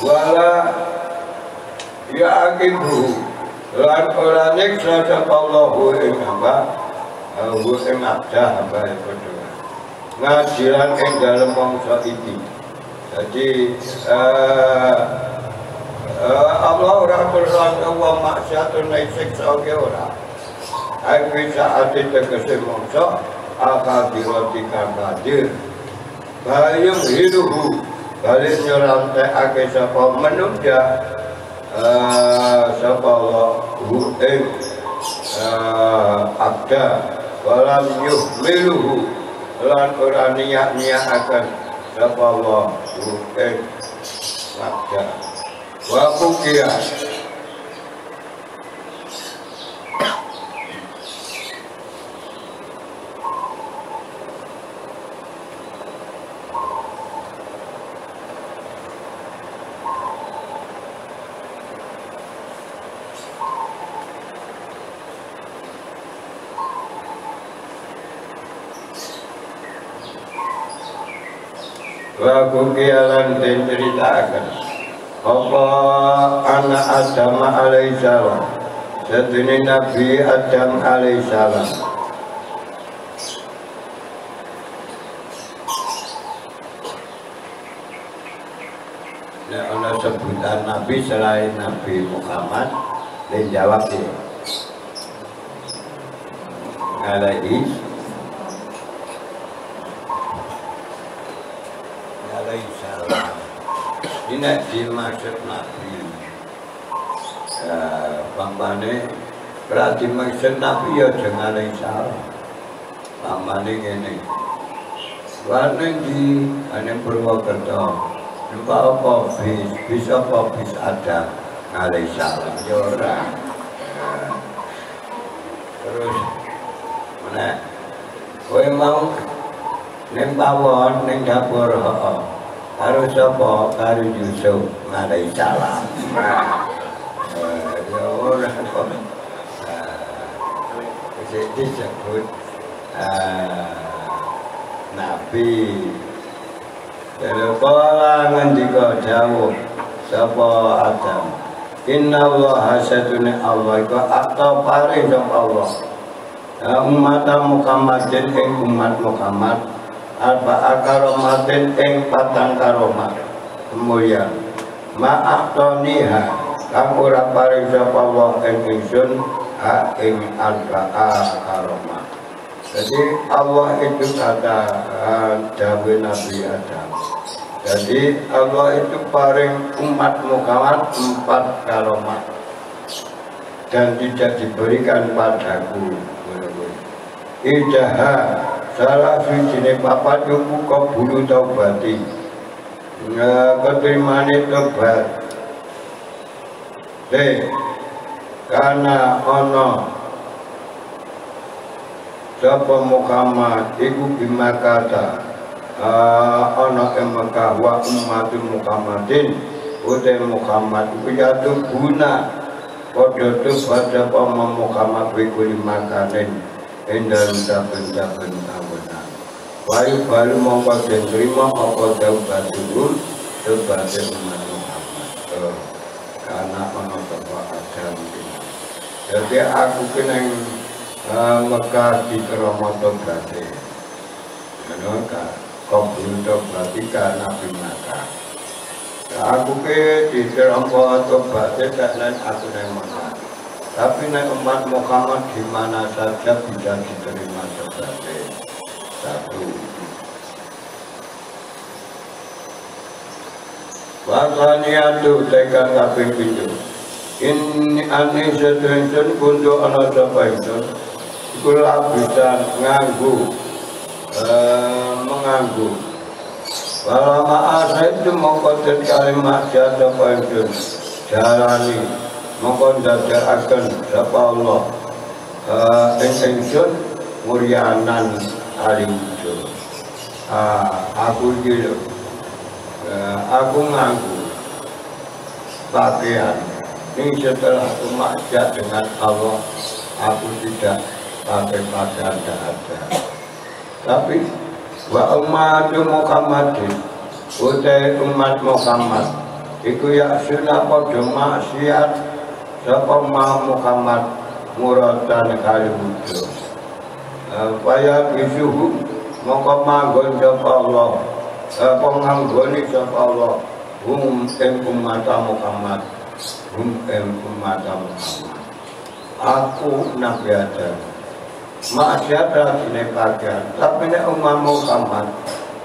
wala ya akibu lan ora nyiksa sapa Allah ing hamba ing abda hamba padha ngajilan ing dalem mangsa iki. Jadi Allah ora berlaku wa maksiatun siksa ora. Aku saat tegese mangsa akadirotikan hadir bayung hiduhu balik nyorantai ake sapa menunda sapa Allah ing abda walam yuhmiluhu lan ora niat akan sapa Allah ing abda wa kukiya lagu kialan dan ceritakan apa anak Adam alaihissalam sedunia Nabi Adam alaihissalam ada sebutan Nabi selain Nabi Muhammad dan jawab dia alaihi salam. Ini dimaksud Nabi. Pampane berarti maksud Nabi ya dengan salam. Pampane ini. Warna di ane Purwokerto. Lupa apa bisa apa bisa ada alaihissalam. Jora. Terus mana? Kowe mau neng pawon neng dapur harus apa karo Yusuf alaihissalam. Ya ora kok disebut Nabi. Kala ngendika dawuh sapa Adam inna Allah hasadune Allah iku atau paring sapa Allah umat Muhammadin ing umat Muhammad arba'a karomatin ing patang karomat kemuliaan ma'aktoniha kang ora paring sapa Allah ing ingsun ha ing arba'a karomat. Jadi Allah itu kata dawuh Nabi Adam. Jadi Allah itu paring umat Muhammad 4 karomat dan tidak diberikan padaku. Ijaha salah suci papat yuku kabulu taubati keterimane tobat karena ono sapa Muhammad iku bimakata ono ing Mekah wa ummatul Muhammadin utai Muhammad iku jatuh guna padha tobat sapa Muhammad wikuli makanin endal saben-saben tahunan. Wayu balu mongko den trima apa taubat dulu tebate umat Muhammad. Karena ana sapa Adam. Jadi aku kena Mekah di kerama tobate. Ngono ka, kabul tobati karena Nabi Mekah. Aku ke di kerama tobate karena aku nang Mekah. Tapi nek umat Muhammad di mana saja bisa diterima sebagai satu. Wasaniatu tekan kaping 7. Ini ane sedengken kundu ana sapa ingsun. Iku bisa menganggu. Walama asa itu mengkotet kalimat jatuh ingsun. Jalani mongko ndadekaken sapa Allah ingsun mulyanan alimujud. Aku iki aku nganggu pakaian ini setelah aku maksiat dengan Allah, aku tidak pakai pakaian ada. Tapi wa ummatu Muhammadin utai umat Muhammad iku ya sunah padha maksiat sapa Muhammad muratan kali wujud. Faya bisuhu mongko manggon sapa Allah penganggoni sapa Allah hum ing umat Muhammad aku Nabi Adam maksiat radine pakaian tapi nek umat Muhammad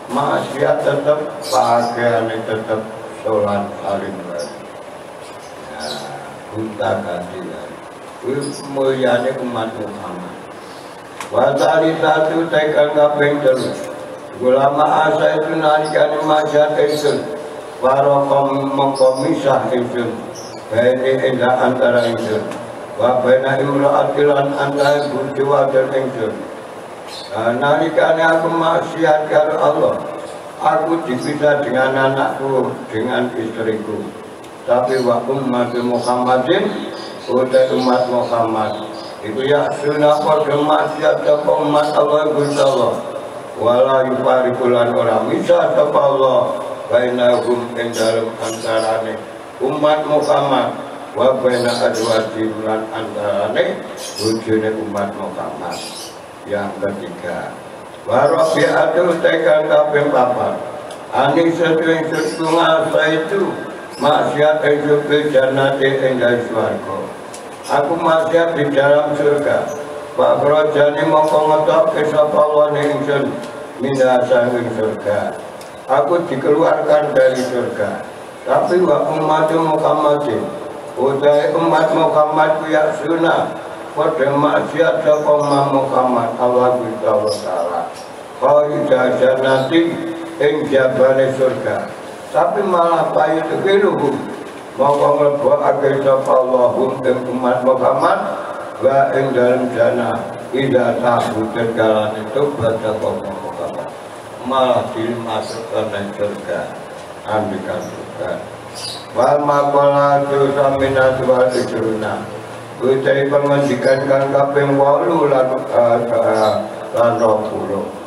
maksiat tetap pakaian tetap sholat saling bunta kasihan mulyane umat Muhammad wasali satu tekan kaping 3 ulama asa itu nalikane maksiat ingsun warokom mengkomisah ingsun baini indah antara ingsun wa baina imra'atilan antara bujuwa dan ingsun nalikane aku maksiat karo Allah aku dipisah dengan anakku dengan istriku tapi wa ummatu Muhammadin utai umat Muhammad itu ya sunah pada maksiat sapa umat Allah Gusti Allah wala yufarikulan orang misah sapa Allah bainahum ing dalem antarane umat Muhammad wa baina azwajihim lan antarane bojone umat Muhammad. Yang ketiga wa rabi'atu tekan kaping 4 ani sedherek ngasa itu maksiat hidup di jannati ing swarga. Aku maksiat di dalam surga. Pak Rajani mongko ngetok sapa wong ingsun minasa ing surga. Aku dikeluarkan dari surga. Tapi wa umat Muhammadin utai umat Muhammad ya sunah pada maksiat sapa Muhammad Allah Taala. Kau jannati ing jabane surga. Tapi malah payu tegeluhum mongko mlebokake sapa Allahum ing umat Muhammad wa ing dalem jana ida tahu tegalane tobat sapa Muhammad malah dimasukkan ke surga ambikan surga wa maqalatu saminatu wa tujuruna utai pengendikan kan kaping 8 lan 20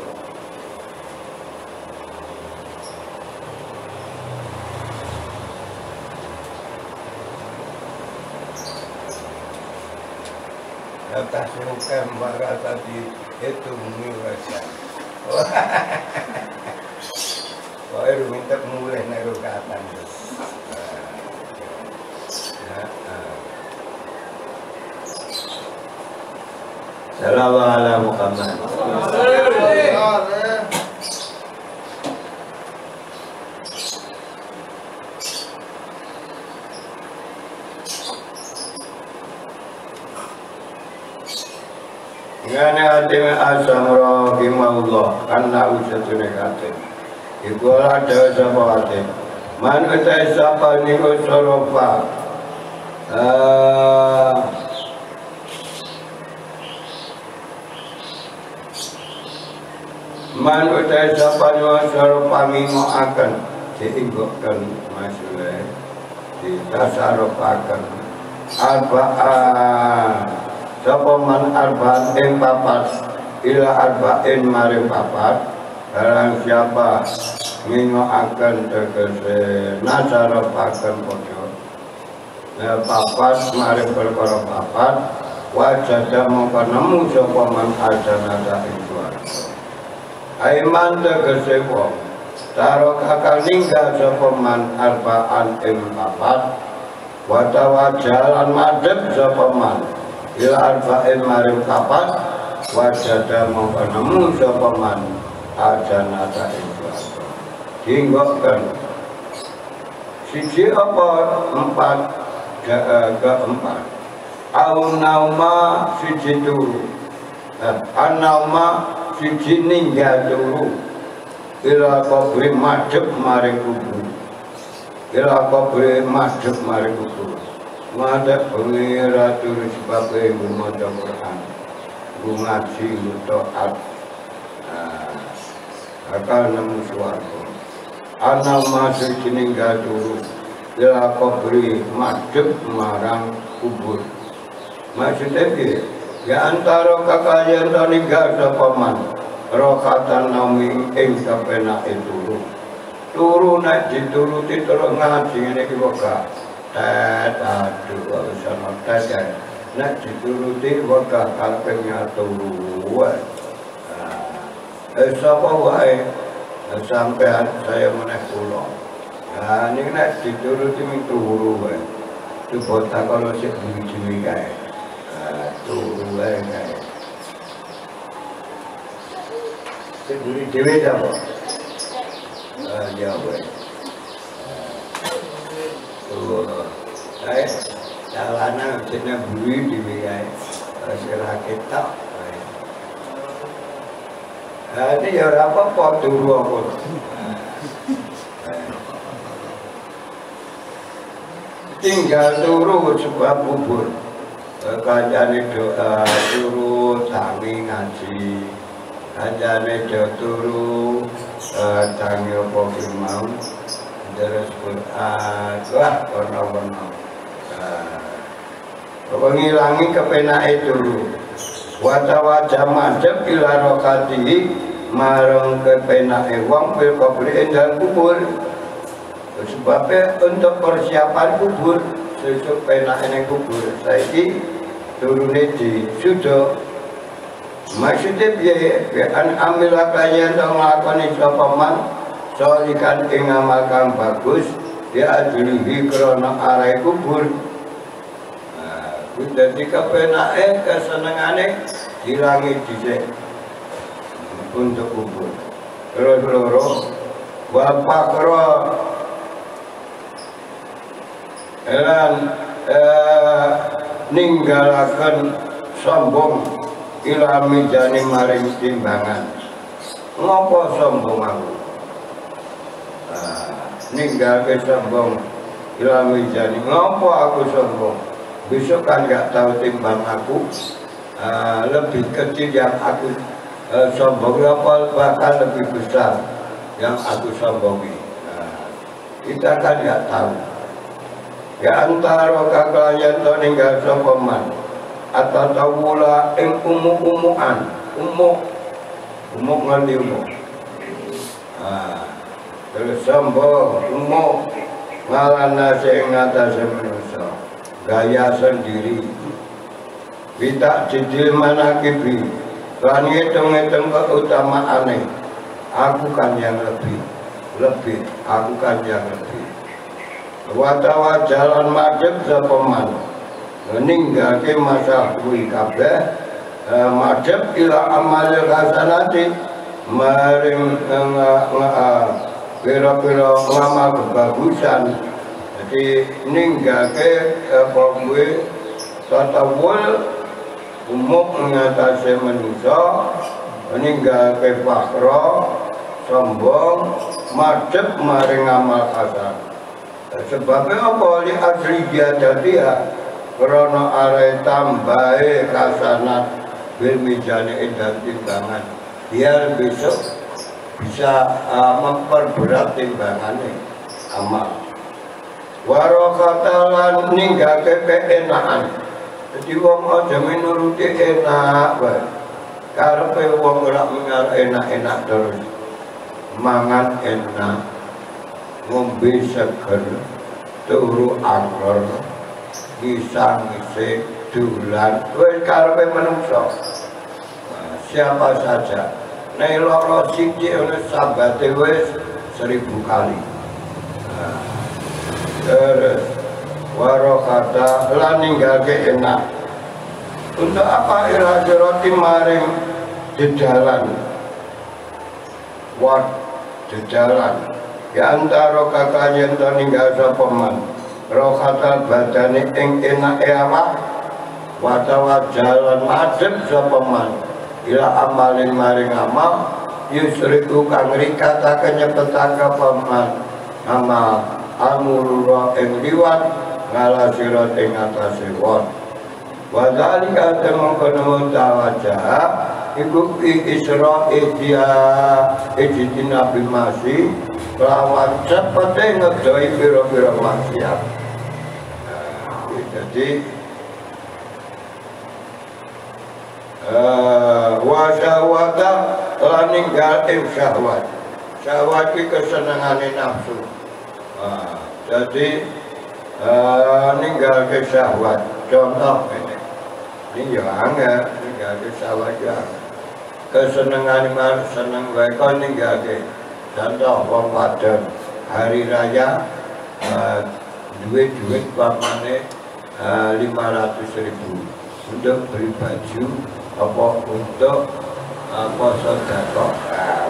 atas muka merasa di itu murasa. Baru minta mulai naruh ke atas. Sallallahu ala Muhammad. Ngane ati asam rahimahullah karena usatune kate. Iku ora dhewe sapa ate. Man utai sapa niku sorofa. Man utai sapa niku sorofa mimo akan diinggokkan masule ditasarofaken arba'an sapa man arba'an ing papat ila arba'in maring papat barang siapa ngingokaken tegese nasarofaken padha papat maring perkara papat wajada mongko nemu sapa man ajanata ing swarga aiman tegese wong Taro kakak ninggal sopaman arba'an ing papat watawa jalan madep sopaman ila arba'in maring papat wajada mongko nemu sopaman ajanata ing swarga dinggokkan siji apa empat keempat au nauma siji turu anauma siji ninggal turu ila kubri madhep maring kubur ila kubri madhep maring kubur madhep pengira turu sebagai maca Quran ngaji taat akal nemu swarga ana masih jenengga turu ila kubri madhep marang kubur maksudnya ya antara kekayaan ninggal sapa man rokatan nami ing kepenake turu nek dituruti terus ngaji ngene iki kok gak aduh sama tet nek dituruti kok gak kalpenya turu sapa wae sampean saya meneh kula niki nek dituruti ming turu wae coba takono sik bumi kae turu wae kae Duri dewe dah boh, jauh. Jalanan cina buri dewe ay, serakit tak. Ini ya apa pot turu apa? Tinggal turu sebab bubur, kajian doa turu tangi ngaji. Ajane turu tangi apa mau terus Quran wah ono-ono ngilangi kepenake turu wata-wata madhep ila rokati marang kepenake wong bil kubur dalam kubur sebabnya untuk persiapan kubur sesuk penake kubur saiki turune di sudo maksudnya biar ambil kalian untuk melakukan sopaman solikan ing amalkan bagus dia adilihi krono arai kubur jadi kepenake kesenengane hilangi dhisik untuk kubur terus loro bapak kro ninggalaken sombong ila mijani maring timbangan ngopo sombong aku ninggal ke sombong ila mijani ngopo aku sombong besok kan gak tahu timbang aku lebih kecil yang aku sombong apa bahkan lebih besar yang aku sombongi kita kan gak tahu ya antara kakalian to ninggal sombongan atau tawula ing umuk-umukan umuk nganti umuk terus sombong umuk ngalana sing ngatasé manusa gaya sendiri Kita jidil manakibi lan ngitung-ngitung keutamaane. Aku kan yang lebih, aku kan yang lebih. Watawa jalan madhep sapa man ninggalke masa kuwi kabeh madhep ila amal hasanati maring pira-pira ngamal kebagusan. Jadi ninggalke apa kuwi tatawul umum mengatasi manusia, meninggalkan fakro, sombong, madhep maring amal hasan. Sebabnya apa? Li asli dia karena arai tambahi hasanat bil mizani dan timbangan, biar besok bisa memperberat timbangannya amal. Warokatalan ninggalkan keenaan. Jadi wong aja menuruti enak bae. Karepe wong ora mengar enak-enak terus. Mangan enak, ngombe seger, turu angker, ngisi dolan, wis karepe manungsa. Siapa saja. Nek lara sithik ana sabate wis 1000 kali. Terus warokata lan ninggalke enak. Untuk apa ila jeroti maring jejalan wat jejalan ya antara kakayen to ninggal sapa man rokatal badane ing enake awak watawa jalan madhep sapa man ila amalin maring amal yusriku kang rikatake nyepetake paman amal amurura ing liwat ngala sirat ing atase wong. Wadhalika temangkono tawajah iku isra ijtina bil masih lawan cepete ngedoi pira-pira maksiat. Jadi wasyawata lan ninggal ing syahwat. Syahwat iki kesenengane nafsu. Jadi ninggal ke syahwat. Contoh ini ya angel ninggal ke syahwat ya. Kesenengan mar seneng wae kon ninggal ke. Contoh wong wadon hari raya duit pamane 500.000 untuk beli baju apa untuk apa sedekah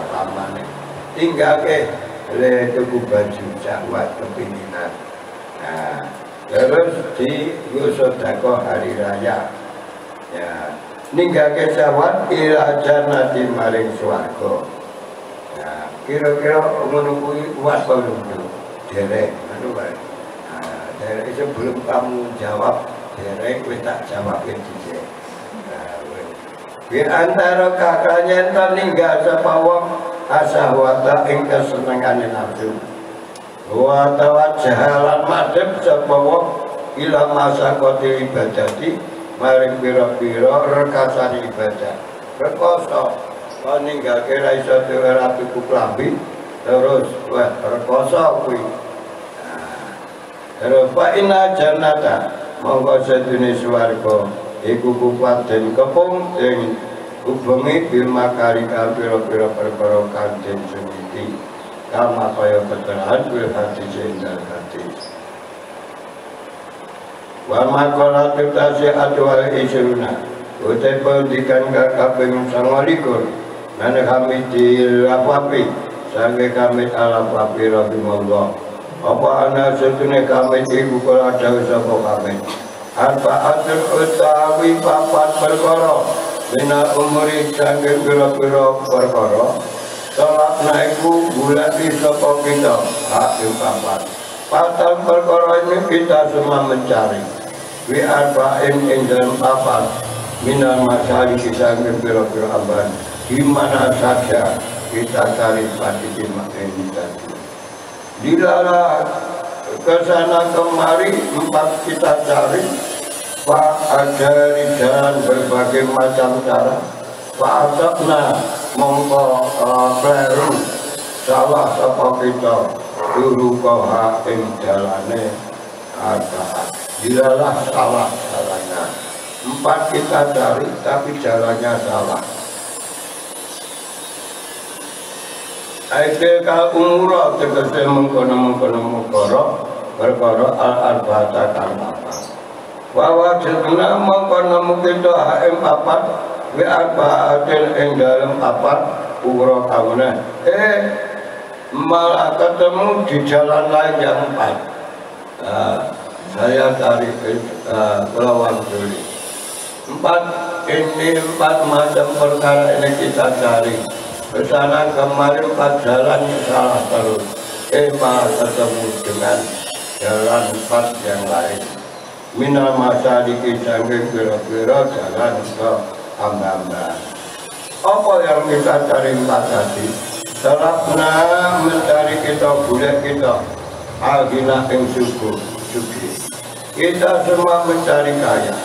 pamane. Tinggal ke le tuku baju syahwat kepinginan. Terus di sedekah hari raya. Ya, ninggalke syahwat ila jannati maring swarga. Ya, kira-kira ngono kuwi kuat apa lho? Derek, anu bae. Derek sebelum kamu jawab, derek wis tak jawab dhisik. Di antara kakaknya enten ninggal sapa wong asahwata ing kesenengane nafsu. Wa tawajjahalan madhep sapa wong ila masaqati ibadati maring pira-pira rekasane ibadah. Rekoso ninggalke ra iso ora tuku klambi terus wah rekoso kuwi. Terus fa inna jannata monggo sedune swarga iku kupaten kepung ing hubungi bil makari pira-pira perkara kanthi suniti kama kaya keterangan bil hati jendal hati. Wa makola tutasi adwal isruna utai pendidikan kaping 29 nane kami dilapapi sange kami alapapi rahimahullah apa ana setune kami iku kala dawuh sapa kami apa atur utawi papat perkara dina umuri sange pira-pira perkara tolak naiku bulati sapa kita hak papat. Pasal perkara ini kita semua mencari wi arba'in ing dalam papat minal masyari kita ngepira-pira aban di mana saja kita cari pati di makhluk tadi dilalah kesana kemari empat kita cari pak ada di jalan berbagai macam cara pak adakna mongko kleru salah sapa kita dulu koha ing jalane ada dilalah salah salahnya Empat kita cari, tapi jalannya salah. Aikil kal umurah tegese mengkono perkara al-arba'ata kal papat. Wa wajibna mengkono kita ing papat wa arba'atin ing dalem papat umurah kaune. Malah ketemu di jalan lain yang empat. Saya cari lawan dulu. Empat macam perkara ini kita cari. Kesana kemarin empat jalan salah terus. Malah ketemu dengan jalan empat yang lain. Minal masa dikisahkan kira-kira jalan ke hamba-hamba. Apa yang kita cari empat tadi? Selapna mencari kita boleh kita agina yang suku. Kita semua mencari kaya.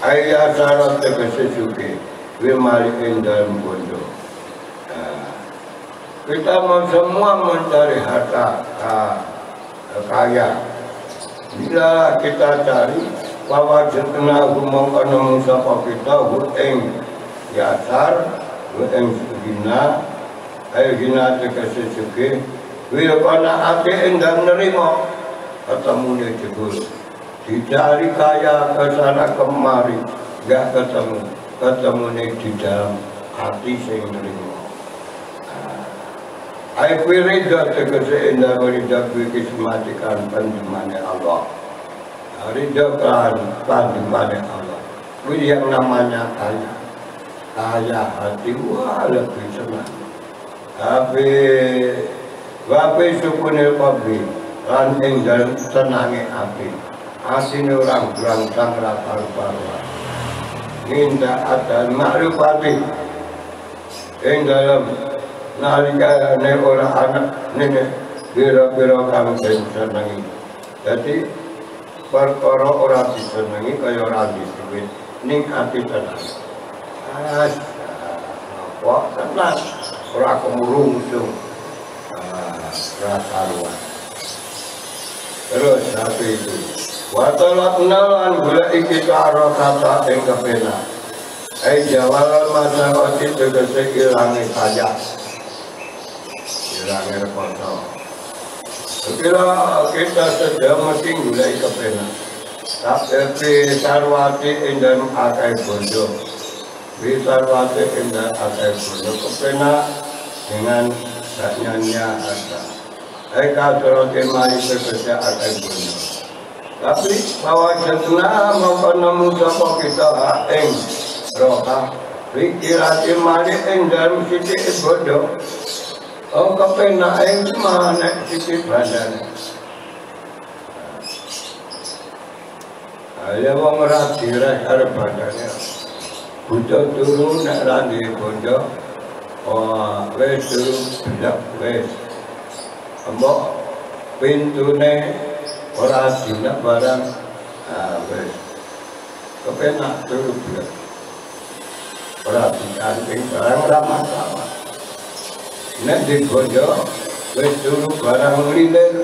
Ayah syarat tegesi suki wimalikin dalam bondo. Kita semua mencari harta kaya. Bila kita cari bahwa jetna gumong kanemu sapa kita hueng yasar hueng gina ayo gina tegesi suki wil kana ate endang nerima ketemu jebul. Dicari kaya ke sana kemari, gak ketemu nih di dalam hati sing nerimo. Ai pirida tegese indah merida kismatikan pandemane Allah. Rida kan pandemane Allah. Kuwi yang namanya kaya. Kaya hati wah lebih senang. Tapi wape sukune pabi lan ing dalem tenange api. Asine orang berangsang rapar-parwa minta adan makrifati yang dalam nalika ne orang anak ini bira-bira kang senengi. Jadi perkara orang disenengi kaya orang disuwit ning ati tenang. Apa tenang ora kemurungsung rasa ruang. Terus satu itu watalatna lan gula iki karo kata ing kepena. Jawalan masyarakat tegese ilange pajak. Ilange rekoto. Kira kita sedang mesti gula kepena. Tapi sarwati ing dalem akeh bondo. Sarwati ing dalem akeh bondo kepena dengan nyanyian ada. Kasrote mari tegese akeh bondo. Tapi bahwa jatna mengkono sapa kita ing roha pikirati mari ing dalem sithik bodoh. Kepenak ing mana sithik badan. Ayo wong ora direk arep badane. Butuh turu nek ra duwe bondo. Wis turu blak wis. Mbok pintune ora dina barang wis kepenak turu blek ora dikanting barang ora masalah nek di bojo wis turu barang lilir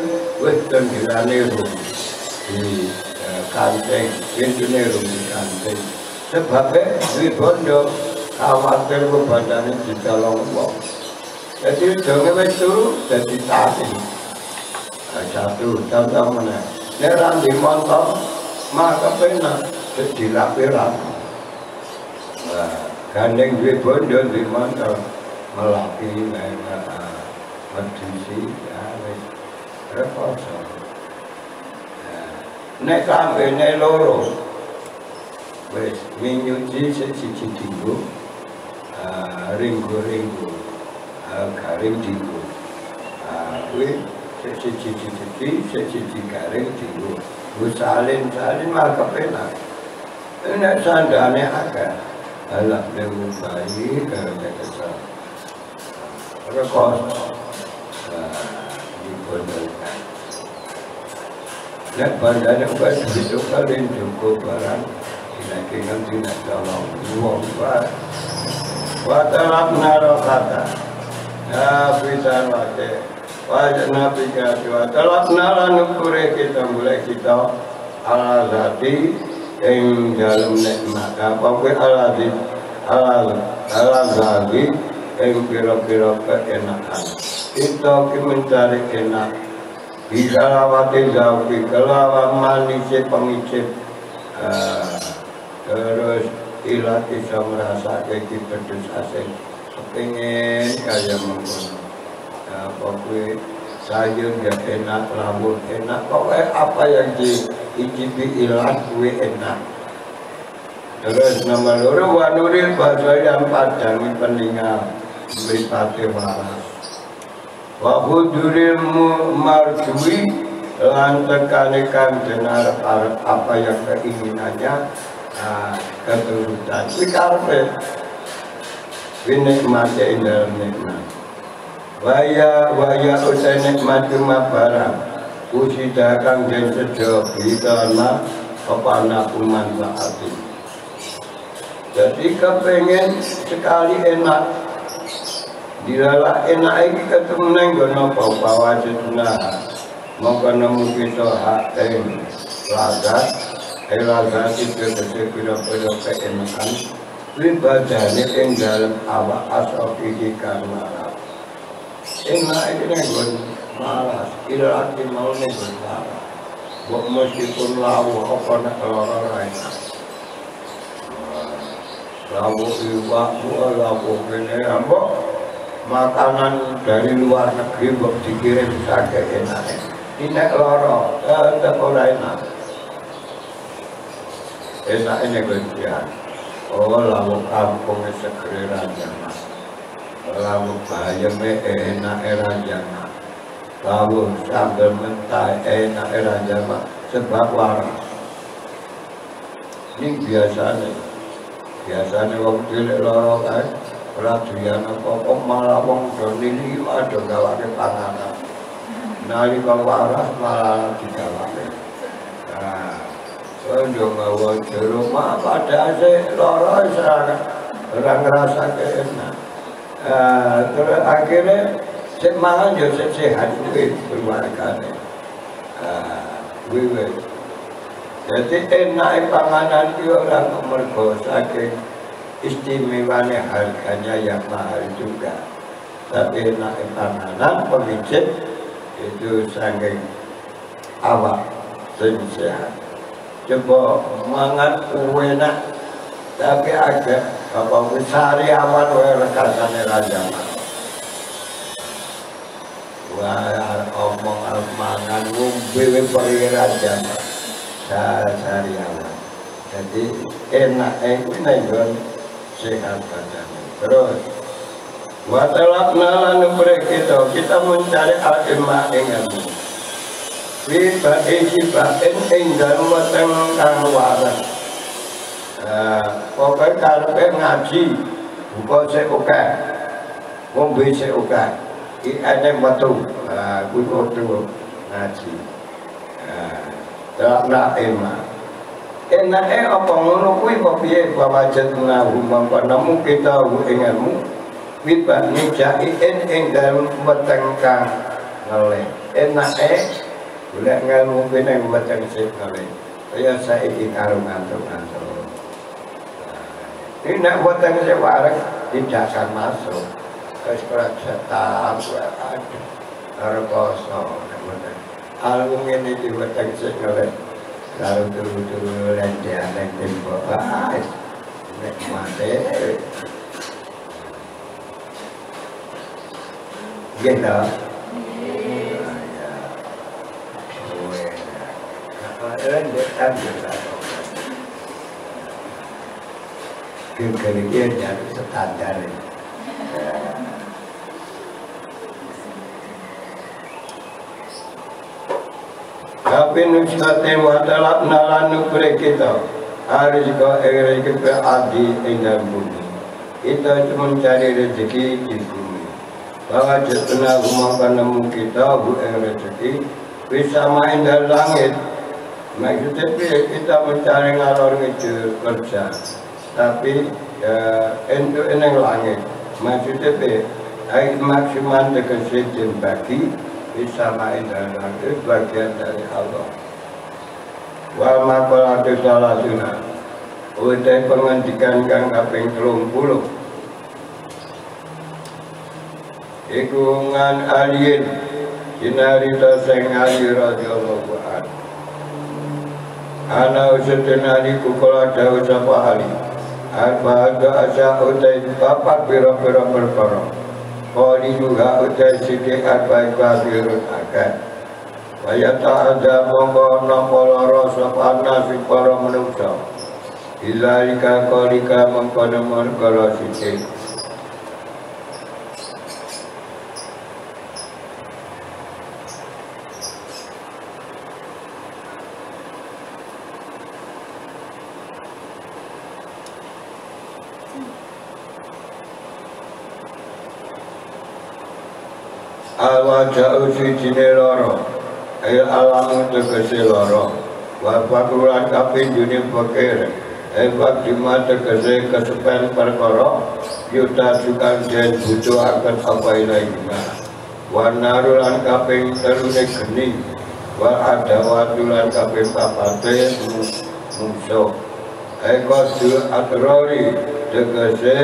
wis tenggelane di kanting pintune di kanting sebabnya di bojo khawatir badane dicolong wong jadi jangan wis turu dadi tadi. Satu contoh mana? Neran di motor, maka pernah dilapiran. Gandeng duit bondo di motor, melaki, medisi, repot. Nek kambe nek loro, wes minyuci siji dinggo, ringgo, garing dinggo, seci garing dinggo. Salin mah kepenak. Nek sandane akeh. Alah dewe bayi karena kesal. Rekos dibondolkan. Nek bandane uga hidup kalian cukup barang. Kina-kina tidak tolong uang pak. Watalak naro kata. Ya bisa wate. Wajah nabi kata. Watalak naro nukure kita mulai kita ala zati ing dalem nikmat apa kuwi al-lazati ing pira-pira keenakan kita ki mencari enak bisa lawati zauki kelawan manisnya pengicip terus ilat bisa merasa kayak pedes asing pengen kaya mengkono pokoknya sayur ya enak, rambut enak pokoknya apa yang diicipi ilat gue enak. Terus nomor 2 wanuril bahasa yang padangi peninggal beripati waras wahuduril marjui lantekani kang denar apa yang keinginannya keturutan wikarpe winikmati indah nikmat waya usai nikmat cuma barang usida kang den sedo bitana apa manfaati. Jadi kepengen sekali enak dilala enak ini ketemu nenggono bawa jeduna mongko nemu kita hak lazat itu kira-kira keenakan pribadane ing dalem awak asofi karena enak ini nenggon malas irati mau nenggon malas buat meskipun lawu apa nak lorong lawu iwak lawu ini ambok makanan dari luar negeri buat dikirim saja enak ini lorong tetap orang enak ini kemudian lawu kampung segera raja lawu bayam enak raja lawu sambal mentah enak raja sebab waras ini biasanya waktu cilik loro kae ora doyan apa-apa malah wong doni ada gawake panganan. Nalika waras malah digawake. Yo gawa jero pada ase loro ora ngrasake enak. Terus akhirnya sik mangan yo sehat kuwi keluargane. Kuwi jadi enak panganan itu orang mergo saking istimewanya harganya yang mahal juga. Tapi enak panganan pemijit itu saking awak sehat. Coba mangan enak tapi agak apa sari awan wae rekasane raja. Wah omong mangan ngombe wae raja. Sari awan. Jadi enak itu nenggon sehat badan. Terus watalakna lan kita mencari al-ilma ilmu. Kita isi batin ing weteng kang waras. Pokoknya karepe ngaji buka sik akeh. Ngombe sik akeh. Iki enek metu. Kuwi kudu ngaji. Telakna ilmu. Enake apa ngono kuwi kok piye wajadna mongko nemu kita ing ilmu wibat nijain ing dalem weteng kang ngelih. Enake golek ngelmu kene weteng sing ngelih. Kaya saiki karo ngantuk-ngantuk. Ini nek weteng sing wareg tidak akan masuk. Wis ora cetak ada karo kosong weteng. Alung ngene iki weteng sing ngelih. Lalu turu-turu lendean tembok nek mate gitu lendean juga kira-kira jadi standar tapi nusate wadalat nalanu kita harus kau rezeki adi enggak bumi. Kita cuma mencari rezeki di bumi. Bahwa jatuna rumah nemu kita bu rezeki bisa main dari langit. Maksudnya kita mencari ngalor itu kerja. Tapi itu eneng langit. Maksudnya maksimal dengan bagi bisa main dari langit bagian dari Allah. wa maqalatu salasuna utai pengantikan kang kaping 30 iku ngan alien sinarita sing Ali radhiyallahu anhu ana usaten Ali kukula dawuh sapa Ali apa asa utai papat pira-pira perkara kali juga utai sithik apa kabirun akad kaya ta'adha mongko nampa lara sapa nasi para manungsa ilaalika kalika mengkono perkara sithik al-waja'u sijine loro alamu tegesi loro wafakulan kaping dunia fakir fakdima tegesi kesepen perkara yuta sukan dan butuh akan apa ilaihima wanarulan kaping terune geni wa adawatulan kaping papate musuh kosul atrori tegesi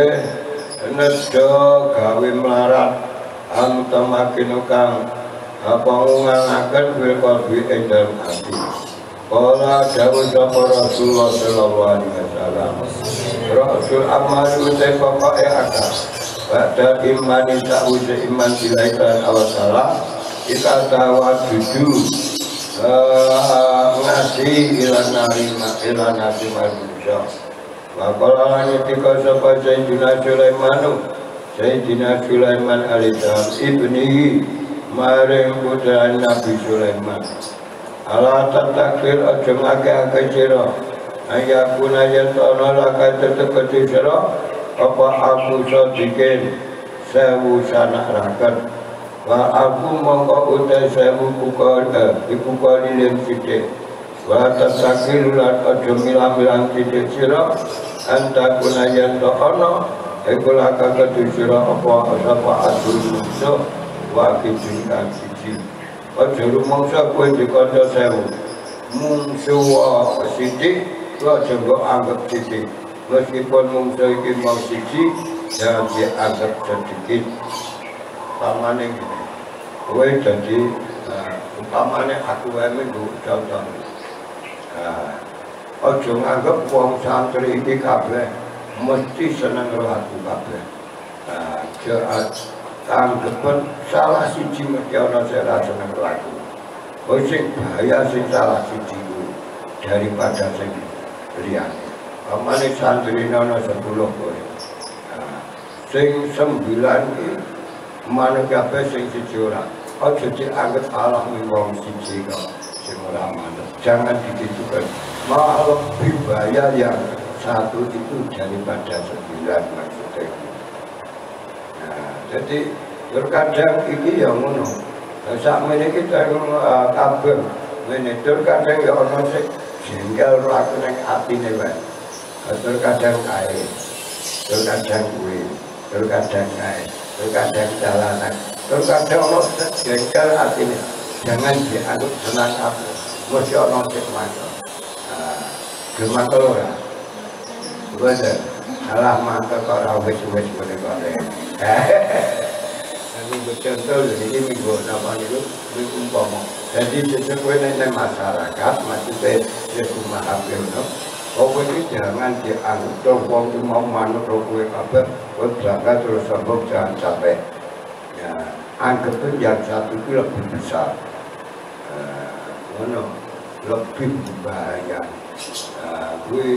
nedo gawe melarat amtamakin kang apa ngangaken fil qalbi ing dalem ati. Qala dawuh sapa Rasulullah sallallahu alaihi wasallam. Rasul amal utai pokoke akal. Pada iman ta'wuj iman bilaikan awasalah kita tawadudu ngasih ilan nasi manusia. Maka nyetika sapa Sayyidina Sulaiman alaihissalam ibnihi maring putra Nabi Sulaiman ala tatakir aja ngake-ake sira ayakuna yantana laka tetepeti sira apa aku sadikin sewu sanak raket wa aku mongko utai sewu iku kalilin sidik wa tatakir lan aja milang-milang sidik sira antakuna yantana iku laka ketusira apa adul mungsa wakidun kang siji aja rumangsa kowe dikandha sewu mungsa sithik aja mbok anggap sithik meskipun mungsa iki mau siji jangan dianggap sedikit pamane ngene kowe dadi umpamane aku wae minggu contoh aja nganggep wong santri iki kabeh mesti seneng karo aku kabeh. Tanggepen salah siji mesti ana sing ra seneng karo aku. Kowe sing bahaya sing salah siji daripada sing liyane. Pamane santri ana 10 kowe. Sing 9 iki manut kabeh sing siji ora. Aja dianggep Allah wong siji kok sing ora manut. Jangan digitukan. Malah lebih bahaya yang satu itu daripada 9 maksudnya. Nah, jadi terkadang ini yang ngono. Saat ini kita kabel, ini terkadang ya orang sih jengkel aku neng hati nih bang. Terkadang air, terkadang kue, terkadang air, terkadang jalanan, terkadang orang jengkel hati nih. Jangan dianggap senang aku, mesti orang sih macam. Gemak keluar. Betul, salah mata kalau wes-wes boleh-boleh. Aku bercontoh jadi minggu nama itu umpama. Jadi sesuai masyarakat maksudnya rumah hampir no. Kau ini jangan dianggap wong mau manut kowe kabeh, kowe berangkat terus sambung jangan sampai. Ya, anggap yang satu itu lebih besar. Lebih berbahaya. Gue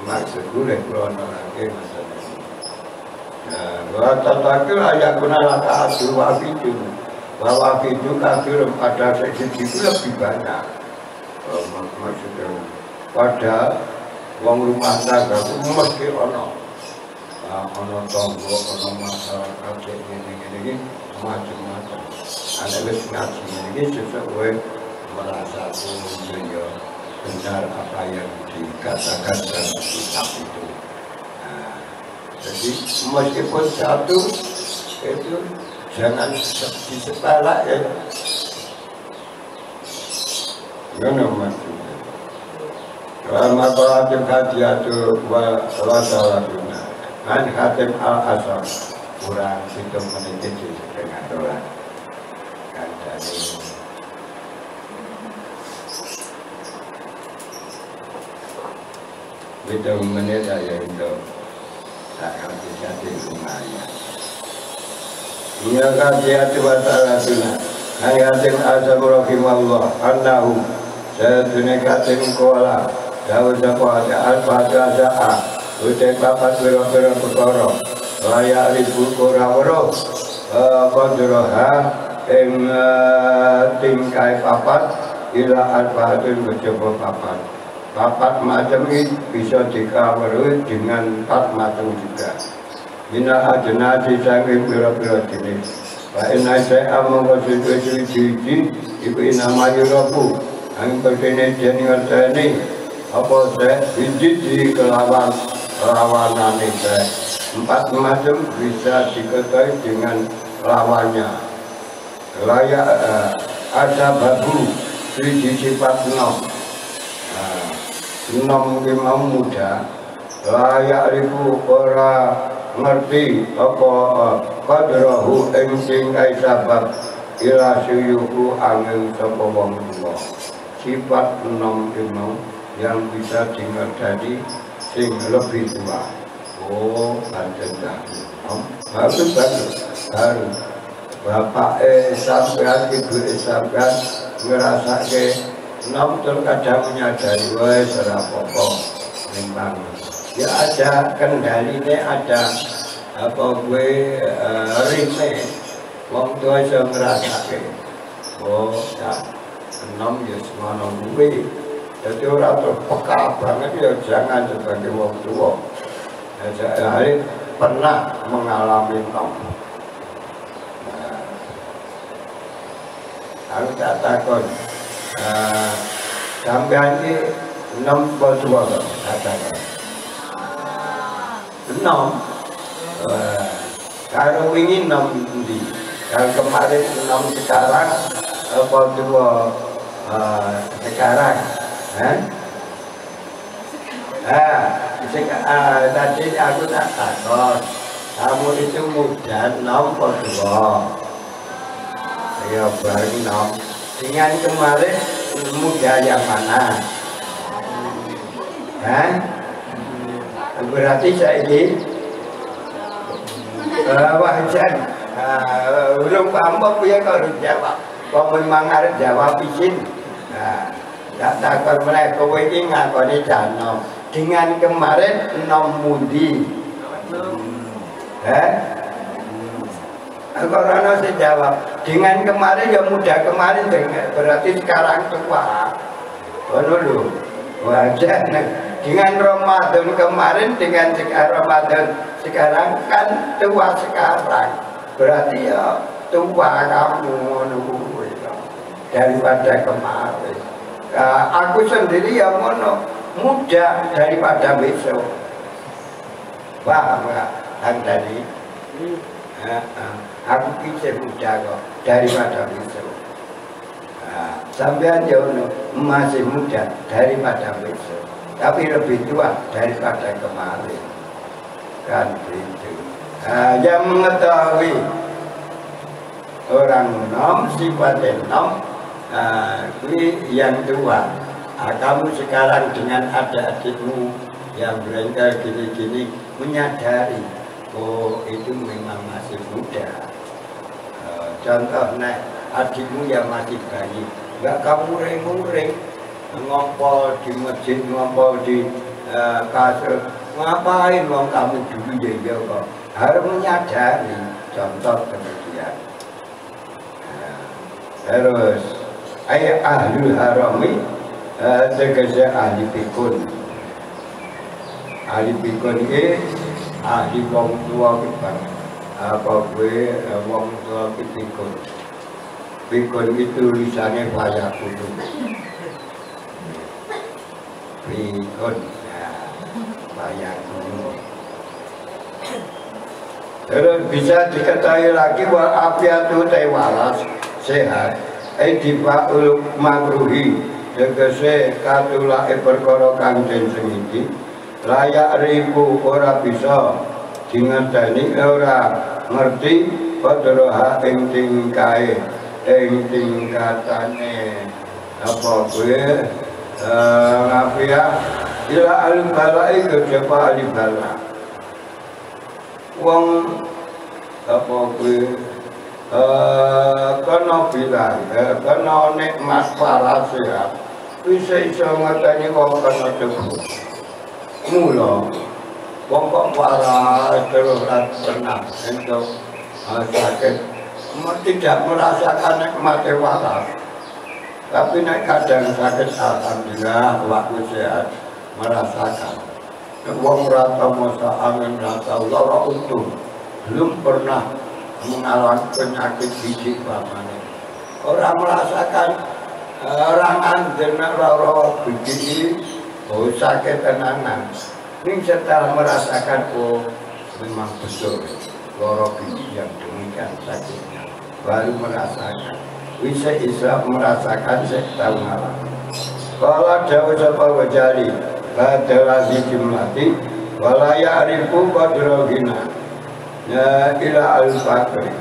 maksud gue krono lagi masalah ini. Nah, tatakil ayakuna laka adur wafidu. Wafidu kafir pada segi itu lebih banyak. Maksudnya pada wong rumah tangga itu mesti ono tonggo, ono masyarakat ini macam-macam. Ada wis ngaji ini sesuai merasa punya benar apa yang dikatakan dalam kitab itu. Nah, jadi meskipun satu itu jangan disepelak ya. Mana maksudnya? Al-Maqalatul Hadiyatul Wasalatuna An Hatim Al-Asam kurang hitung menit setengah dolar kan dari hitung menit saya untuk saya hati-hati lumayan. Ia Hadiyatul Wasalatuna An Hatim Al-Asam Rahimahullah Annahu Sedunia Hatim Kuala Daud Zakwat Al-Fatihah Utek papat biro-biro perkara layak ribu kurawaro kodroha tingkai papat ila al-fatihah mencoba papat macam ini bisa dikawaro dengan 4 macam juga mina ajna disangin biro-biro jenis wa inna saya mengkonstitusi jiji ibu nama yurabu ang berkini jenis ini apa saya biji kelawan lawanan itu 4 macam bisa diketahui dengan lawannya layak ada babu siji sifat 6 memang muda layak ribu ora ngerti apa qadrahu ing sing sabab ila suyuku angin sapa wong tuwa sifat 6 memang yang bisa dimengerti sing lebih tua. Oh, banten baru bapak sampean ibu sampean ngerasa ke nom terkadang menyadari wah serapopo memang ya ada kendalinya ada apa gue rime wong tua saya ngerasa ke oh ya nom ya semua nom gue. Jadi orang terpeka banget ya jangan sebagai wong tua. Saya hari pernah mengalami nom. Aku tak takut. Sampai ini 6 tua katakan. 6. Kalau ini 6 di. Kalau kemarin 6 sekarang apa tua sekarang. Tadi aku tak takut kamu itu muda 6 tua ya baru 6 dengan kemarin muda yang mana berarti saya ini wajan belum paham ya kalau jawab kalau memang harus jawab izin tak takut mereka ini ngakoni jano dengan kemarin 6 mudi Corona saya jawab dengan kemarin ya muda kemarin berarti sekarang tua dulu wajar dengan Ramadan kemarin dengan Ramadan sekarang kan tua sekarang berarti ya tua kamu daripada kemarin. Aku sendiri yang muda daripada besok. Paham nggak? Kan tadi aku bisa muda kok daripada besok. Sampai aja masih muda daripada besok, tapi lebih tua daripada kemarin. Kan begitu. Yang mengetahui orang nom sifatnya nom. Ini yang tua. Kamu sekarang dengan ada adikmu yang mereka gini-gini menyadari, oh itu memang masih muda. Contohnya adikmu yang masih bayi, nggak kamu muring-muring, ngompol di masjid, ngompol di kasur, ngapain wong kamu dulu ya kok. Harus menyadari, contoh demikian. Terus ayat ahlul harami tegese ahli pikun. Ahli pikun ini ahli wong tua kita. Apa gue wong tua pikun. Pikun itu tulisannya banyak kudu. Pikun banyak kudu. Terus bisa diketahui lagi wal afiatu tawalas sehat. Difa'ul makruhi tegese katulake perkara kang den sengiti layak ribu ora bisa dingerteni ora ngerti padha ing tingkae ing tingkatane apa kuwi ngafia ila al-balai kejaba al-bala wong apa kuwi kena bilang kena nikmat parasehat bisa iso ngerteni wong kena debu mula wong kok waras terus pernah entuk sakit tidak merasakan nikmat waras tapi nek kadang sakit alhamdulillah waktu sehat merasakan wong rata masa angin rata lara untung belum pernah mengalami penyakit fisik bapaknya orang merasakan orang anjen lara biji sakit tenanan ini setelah merasakan memang betul lara biji yang demikian sakitnya baru merasakan bisa Islam merasakan tahu malam kalau jauh sapa wajali adalah dijumlati walaya arifu badrogina ya ila al-fakri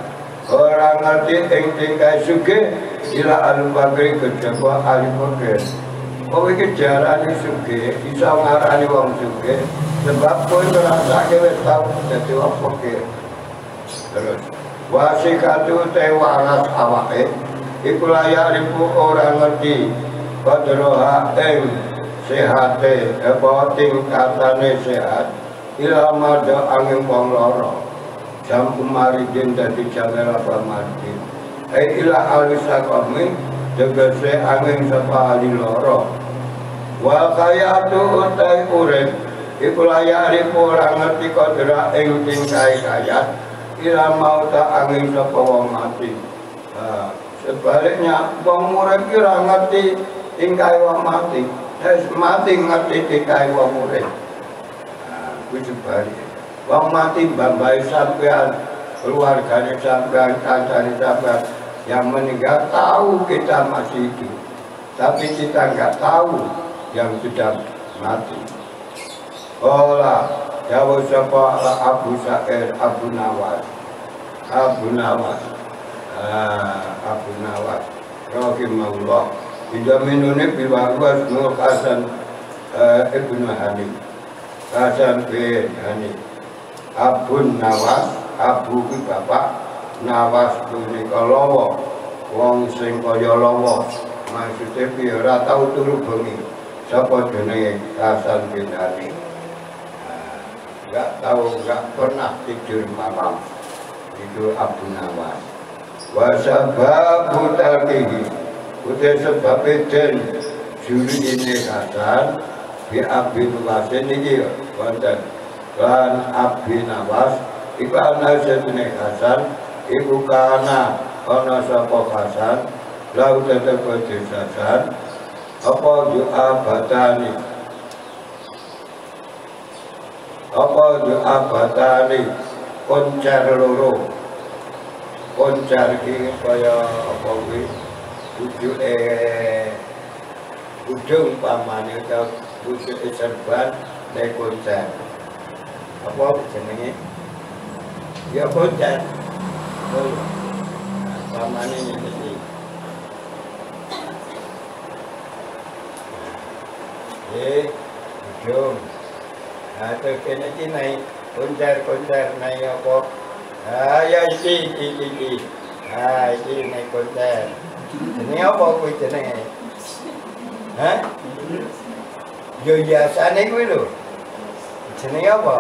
orang ngerti ing tingkai suge ila al-fakri kejaba al-fakri kau iki jarane suge bisa ngarani wong suge sebab kowe ngrasake wis tau dadi wong fakir terus wasikatu tewaras awake iku layak ribu orang ngerti badroha ing sehate apa tingkatane sehat ilama do angin wong loro jam umaridin dadi jamel apa mati ila alisa kami tegese angin sapa ali loro wa kayatu utai urip iku layak ribu orang ngerti kodra ing tingkai kaya ilama uta angin sapa wong mati sebaliknya wong urip ki ora ngerti tingkai wong mati mati ngerti tingkai wong urip kuwi sebalik wong mati mbambai sampean keluargane sampean kancane sampean yang meninggal tahu kita masih hidup tapi kita enggak tahu yang sudah mati olah jauh sapa Abu Sa'id Abu Nawas rahimahullah tidak minunnya biwawas Nur Hasan Ibn Hani Hasan bin Hani Abu Nawas Abu ki bapak Nawas punika lawa wong sing kaya lawa maksude piye ora tau turu bengi sapa jenenge Hasan bin Hani enggak pernah tidur malam itu Abu Nawas wasababu tarkihi udah sebab den juri ini Hasan bi Abi Nawas ini wonten lan Abi Nawas iku ana jenenge Hasan iku kana ana sapa Hasan lau tetep Hasan apa batani koncar loro koncar ki kaya apa kuwi bujuke ujung pamane ta bujuke serban nek koncar apa jenenge ya koncar pamane iki ujung atau kena iki naik koncar naik apa ya iki iki naik koncar ini apa kuwi jenenge yo biasane kuwi lho jenenge apa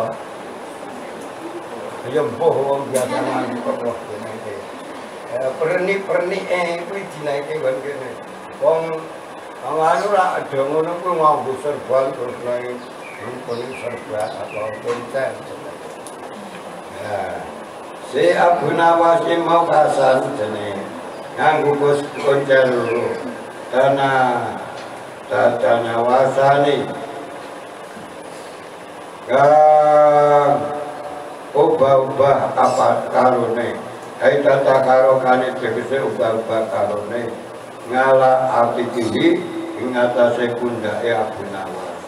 yo mbuh wong biasa kok jenenge perni kuwi dinaike kon kene wong anu ra ada ngono kuwi nganggo serban terus naik rumpun serban apa koncar si Abu Nawas mau Hasan jenenge nganggo koncar loro tanah wasani kang ubah-ubah apa karone tata karo kane tegese ubah-ubah karone ngala ati tinggi ing atase pundake Abu Nawas.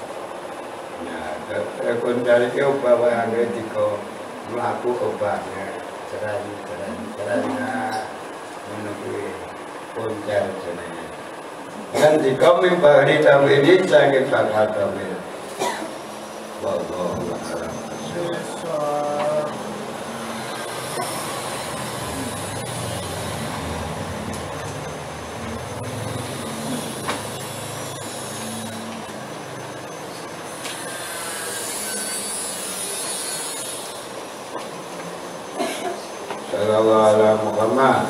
Nah, kon cari bawa angge diko mlaku obatnya cerai. Nah, ngono kuwi poncer jenenge. Kan diko mimbari tamwidi sange bakatame. Wallahu a'lam. Sallallahu alaihi Muhammad.